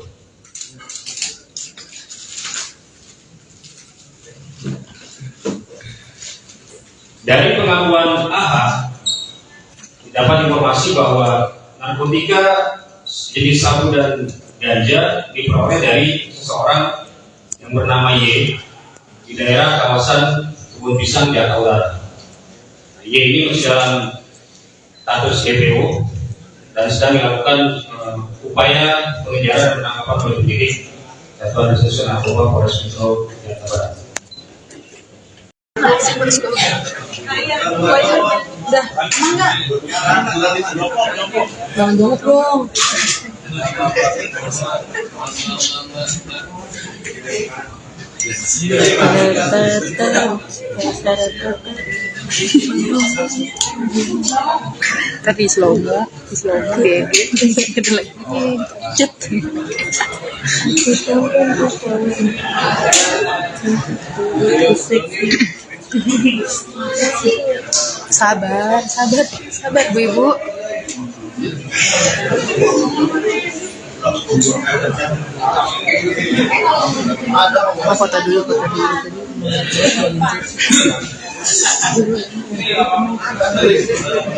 Dari pengakuan AH dapat informasi bahwa narkotika jenis sabu dan ganja diperoleh dari seseorang yang bernama Y di daerah kawasan Kebun Pisang, Jakarta Utara. Y ini masih dalam status DPO dan sedang dilakukan upaya pengejaran dan penangkapan oleh penyidik Satuan Reserse Narkoba Polres Metro Jakarta Barat. Udah, enggak? Jangan jawab dong. Tapi slow mo deh. Kita lagi. Cet. Sabar Bu Ibu. Foto dulu tadi.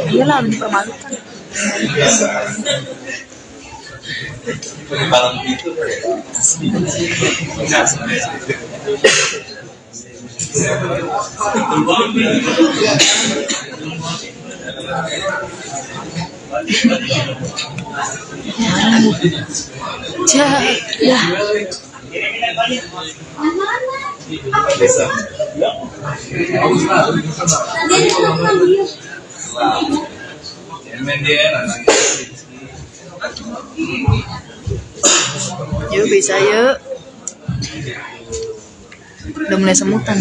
Iyalah, dipermalukan. Ya. Yuk bisa yuk. Udah mulai semutan.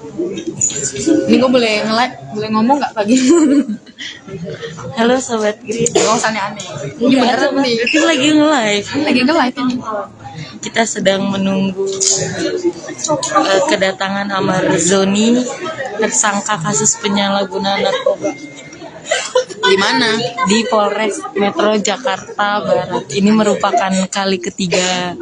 Ini gue boleh nge-like, boleh ngomong nggak pagi? Halo Sobat Grid. Gak usah aneh-aneh. Ini Iya, beneran Sobat nih. Grid lagi nge-live. Ini lagi nge-live ini. Kita sedang menunggu kedatangan Amar Zoni, tersangka kasus penyalahgunaan narkoba Di mana? di Polres Metro Jakarta Barat. Ini merupakan kali ketiga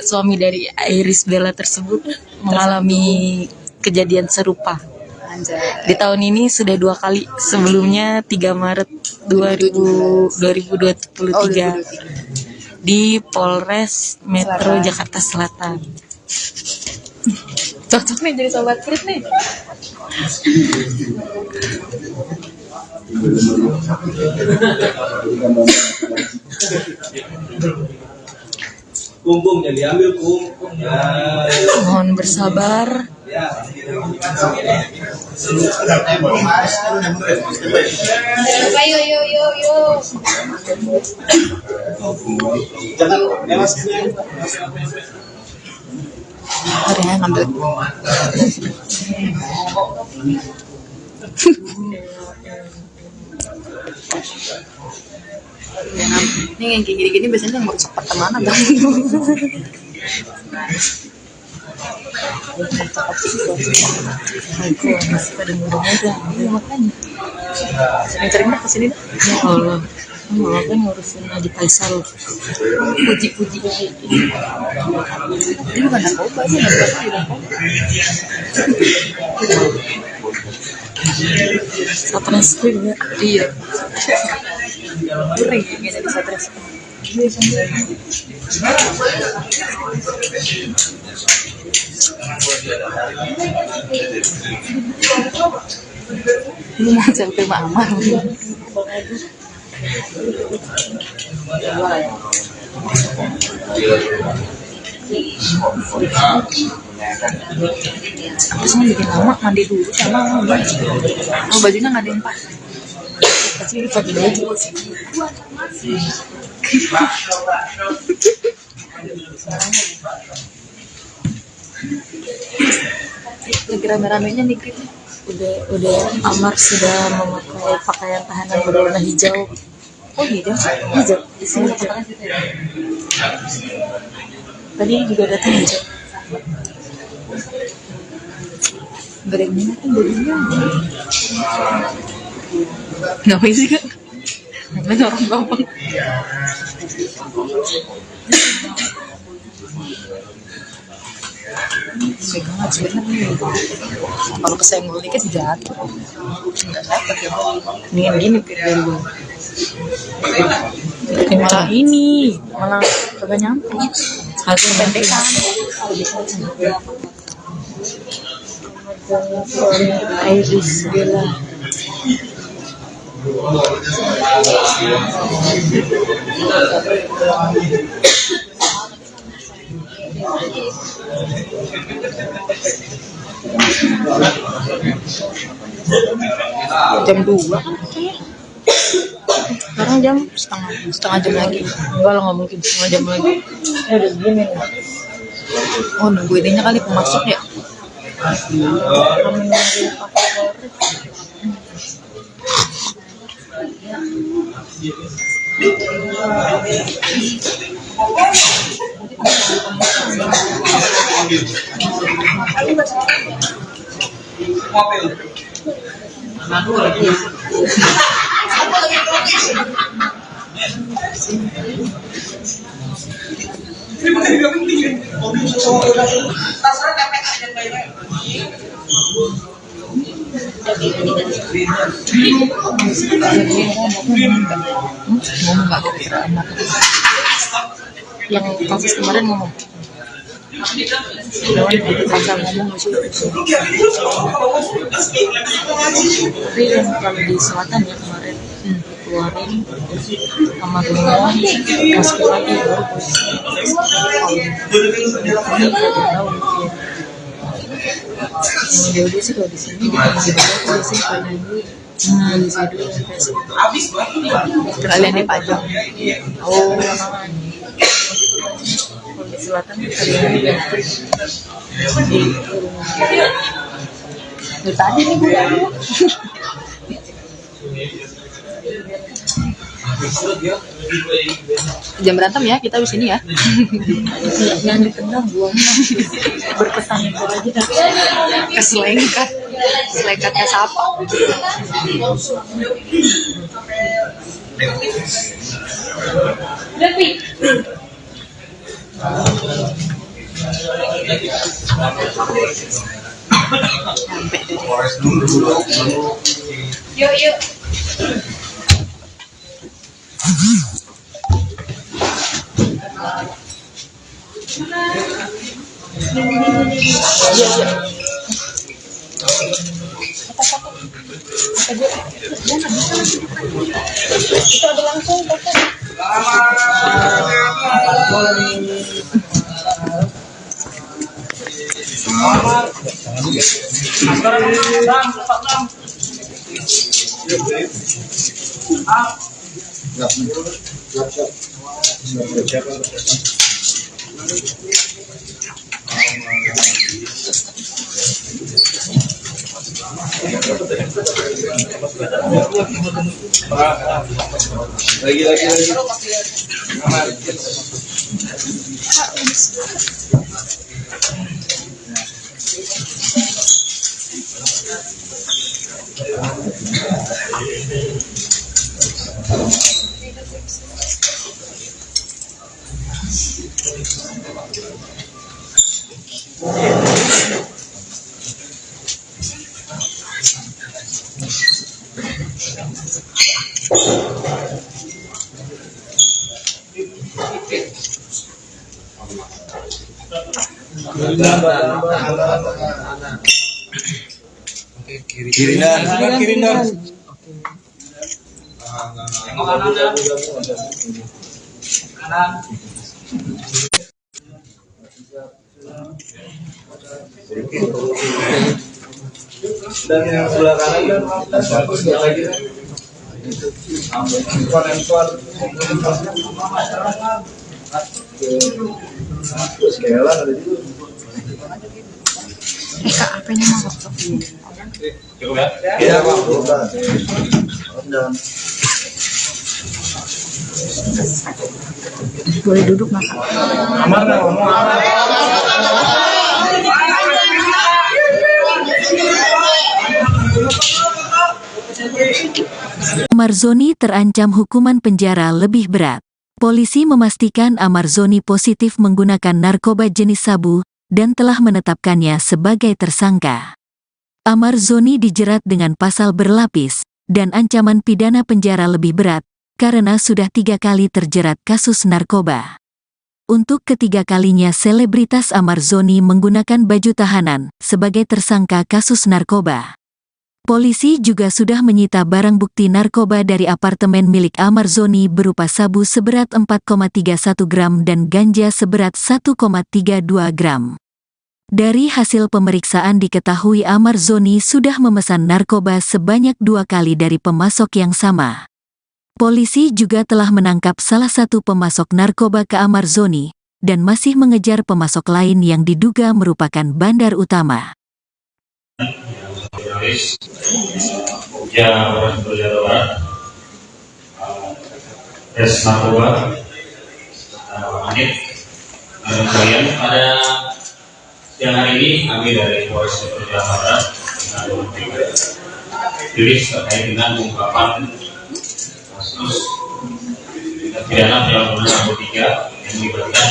suami dari Iris Bella tersebut mengalami kejadian serupa. Anjay. Di tahun ini sudah 2 kali, sebelumnya 3 Maret 2023 di Polres Metro Selatan. Jakarta Selatan. Cocok nih jadi Sobat Grid nih. Kumpungnya diambil kumpung ya. Mohon bersabar. Ayo, yuk. Jangan lewat. Mari ya ngambil. Ini yang kayak gini-gini biasanya yang merusak pertemanan kan? Masih pada muda-muda. Iya makanya. Sering-sering dah kesini dah. Ya Allah. Mama kan ngurusin Adi Faisal. Puji-puji. Ini bukan narkoba sih, narkoba. Satreskrim ya. Iya. Kering ya jadi stres. Ini mau selfie sama Amar. Terus mau bikin lama mandi dulu sama bajunya nggak ada yang pas. Pasti pakai baju. Lagi rame-ramenya nih kita. Udah Amar sudah memakai pakaian tahanan berwarna hijau. Oh gitu. Hijau di sini hijau. Tadi juga datang hijau. Berenang kan bajunya. Ngapain sih kak? Namanya orang gampang. Pegang aja sebenarnya. Kalau kesenggol dikit jatuh. Enggak dapat ya. Mendingan gini dari gue. Malah ini, malah Kagak nyampe. harus pendekan. Iris Bella. Jam 2. Sekarang jam Setengah jam lagi. enggak lah, nggak mungkin setengah jam lagi. Udah begini nih. Oh nunggu ininya kali pemasok ya. Kami nunggu Ngomong nggak kira-kira enak. yang kasus kemarin ngomong. Pasal ngomong nggak sih? Tapi yang kalau di selatan ya kemarin keluarin kamarnya masuk lagi baru polisi. Ini nggak tahu yang jauh sih kalau di sini di Jakarta sih paling polisi dulu Kalian nih pajak. oh Kalau di selatan hari ini Dari tadi nih gue jam berantem ya kita di sini ya. yang ditendang buangnya berkesan itu aja. Keselengkat. Selengkatnya siapa? Sampai deh. Yuk yuk. Itu ada langsung foto. Lagi. Kirinan. Dan yang sebelah kanan kan lagi. Sekelan ada juga. Kak, apa ini mau waktu? Cukup ya? Iya, Pak. Boleh duduk nggak Kak? Amar dah, ngomong Amar. Amarzoni terancam hukuman penjara lebih berat. Polisi memastikan Amarzoni positif menggunakan narkoba jenis sabu dan telah menetapkannya sebagai tersangka. Amarzoni dijerat dengan pasal berlapis dan ancaman pidana penjara lebih berat karena sudah 3 kali terjerat kasus narkoba. Untuk ketiga kalinya selebritas Amarzoni menggunakan baju tahanan sebagai tersangka kasus narkoba. Polisi juga sudah menyita barang bukti narkoba dari apartemen milik Amarzoni berupa sabu seberat 4,31 gram dan ganja seberat 1,32 gram. Dari hasil pemeriksaan diketahui Amarzoni sudah memesan narkoba sebanyak 2 kali dari pemasok yang sama. Polisi juga telah menangkap salah satu pemasok narkoba ke Amarzoni dan masih mengejar pemasok lain yang diduga merupakan bandar utama. Jurnalis Jawa Barat, Res Narkoba, Anit, kemudian pada siang hari ini kami dari Polres Jawa Barat rilis terkait dengan pengungkapan kasus tindak pidana penyalahgunaan narkotika yang melibatkan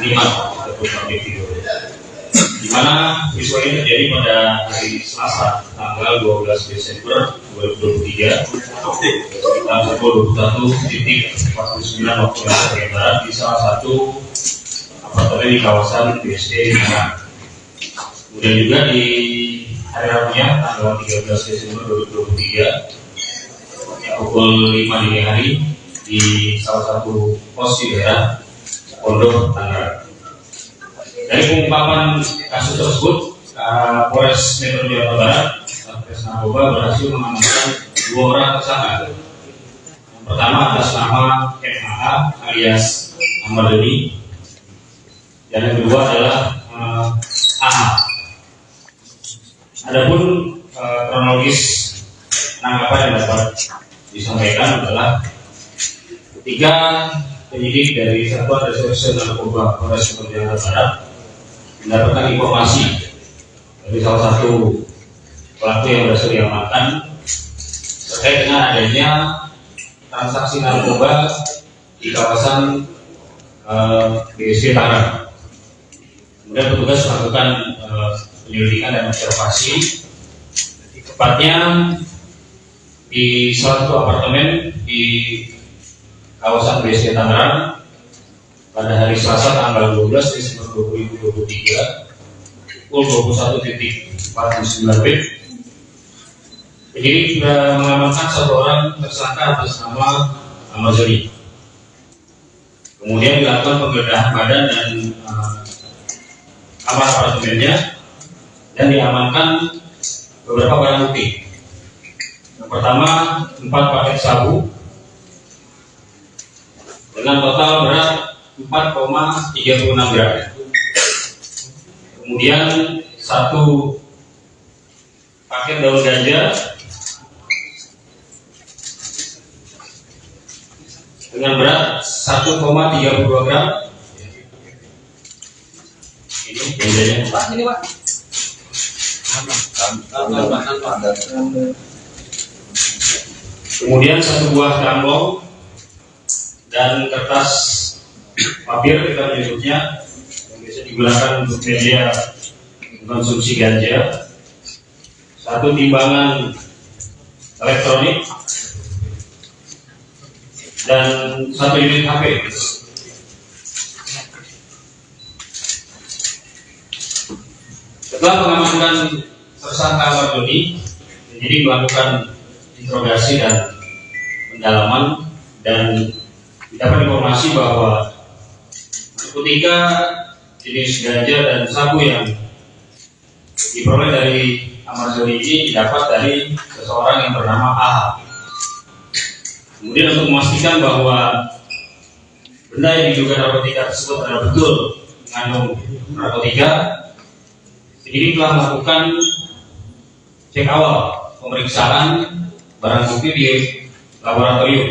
5 ataupun pabrik video. Di mana peristiwa ini terjadi pada hari Selasa tanggal 12 Desember 2023 sekitar pukul 21.49 waktu Indonesia Barat di salah satu apartemen di kawasan BSD Tangerang. Kemudian juga di hari Rabunya tanggal 13 Desember 2023 pukul 5 dini hari di salah satu pos di daerah Pondok Tangerang. Dari pengungkapan kasus tersebut, Polres Metro Jawa Barat, Satres Narkoba berhasil mengamankan 2 orang tersangka. Yang pertama atas nama MAA alias Ahmad Doni, dan yang kedua adalah AH. Adapun kronologis penangkapan yang dapat disampaikan adalah ketika penyidik dari Satuan Reserse Narkoba Polres Metro Jakarta Barat mendapatkan informasi dari salah satu pelaku yang berhasil diamankan terkait dengan adanya transaksi narkoba di kawasan BSD Tangerang. Kemudian petugas melakukan penyelidikan dan observasi, tepatnya di salah satu apartemen di kawasan BSD Tangerang pada hari Selasa tanggal 12 Desember 2023 pukul 21.49 WIB. Penyidik sudah mengamankan satu orang tersangka atas nama Amazoni. Kemudian dilakukan penggeledahan badan dan kamar apartemennya dan diamankan beberapa barang bukti. Yang pertama, 4 paket sabu dengan total berat 4,36 gram. Kemudian 1 paket daun ganja dengan berat 1,32 gram. Ini ganjanya Pak. Ini Pak. Kemudian 1 buah trambong dan kertas papir, kita menyebutnya, yang bisa digunakan untuk media konsumsi ganja. 1 timbangan elektronik dan 1 unit HP. Setelah mengamankan tersangka Amazoni, penyidik melakukan interogasi dan pendalaman dan dapat informasi bahwa narkotika jenis ganja dan sabu yang diperoleh dari Amazoni ini didapat dari seseorang yang bernama AH. Kemudian untuk memastikan bahwa benda yang diduga narkotika tersebut adalah betul mengandung narkotika, penyidik telah melakukan cek awal pemeriksaan barang bukti di laboratorium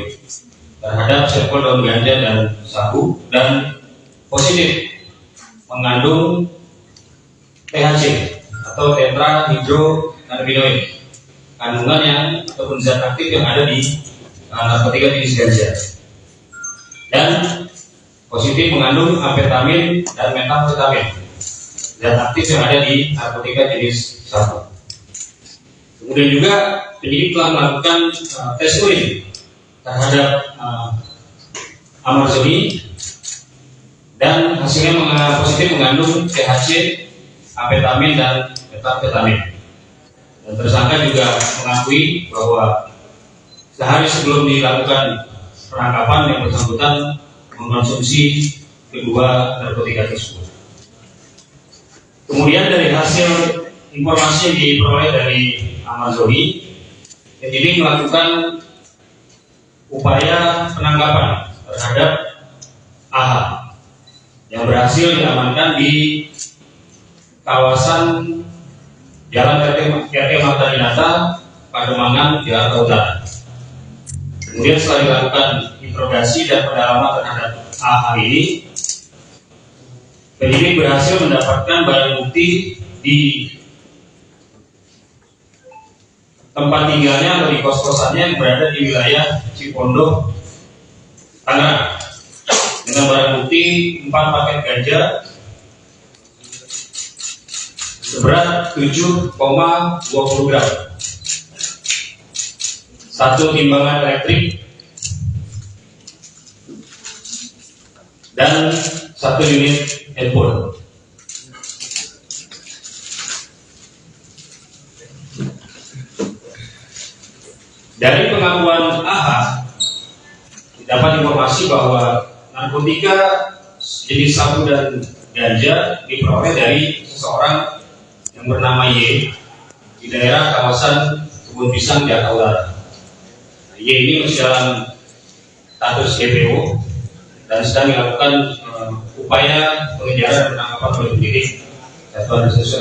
terhadap sampel daun ganja dan sabu dan positif mengandung THC atau tetrahydrocannabinoid, kandungan yang ataupun zat aktif yang ada di narkotika jenis ganja, dan positif mengandung amfetamin dan metamfetamin, zat aktif yang ada di narkotika jenis sabu. Kemudian juga penyidik telah melakukan tes urin terhadap Amazoni dan hasilnya positif mengandung THC, amfetamin dan metamfetamin. Dan tersangka juga mengakui bahwa sehari sebelum dilakukan penangkapan yang bersangkutan mengkonsumsi kedua narkotika tersebut. Kemudian dari hasil informasi yang diperoleh dari Amazoni, penyidik melakukan upaya penangkapan terhadap AH yang berhasil diamankan di kawasan Jalan RT Marta Dinata, Pademangan, Jakarta Utara. Kemudian setelah dilakukan interogasi dan pendalaman terhadap AH ini, penyidik berhasil mendapatkan barang bukti di tempat tinggalnya atau di kos-kosannya yang berada di wilayah Cipondoh, Tangerang, dengan barang bukti 4 paket ganja seberat 7,20 gram, 1 timbangan elektrik, dan 1 unit handphone. Dari pengakuan AH dapat informasi bahwa narkotika jenis sabu dan ganja diperoleh dari seseorang yang bernama Y di daerah kawasan Kebun Pisang, Jakarta Utara. Y ini masih dalam status DPO dan sedang dilakukan upaya pengejaran dan penangkapan oleh penyidik satuan reserse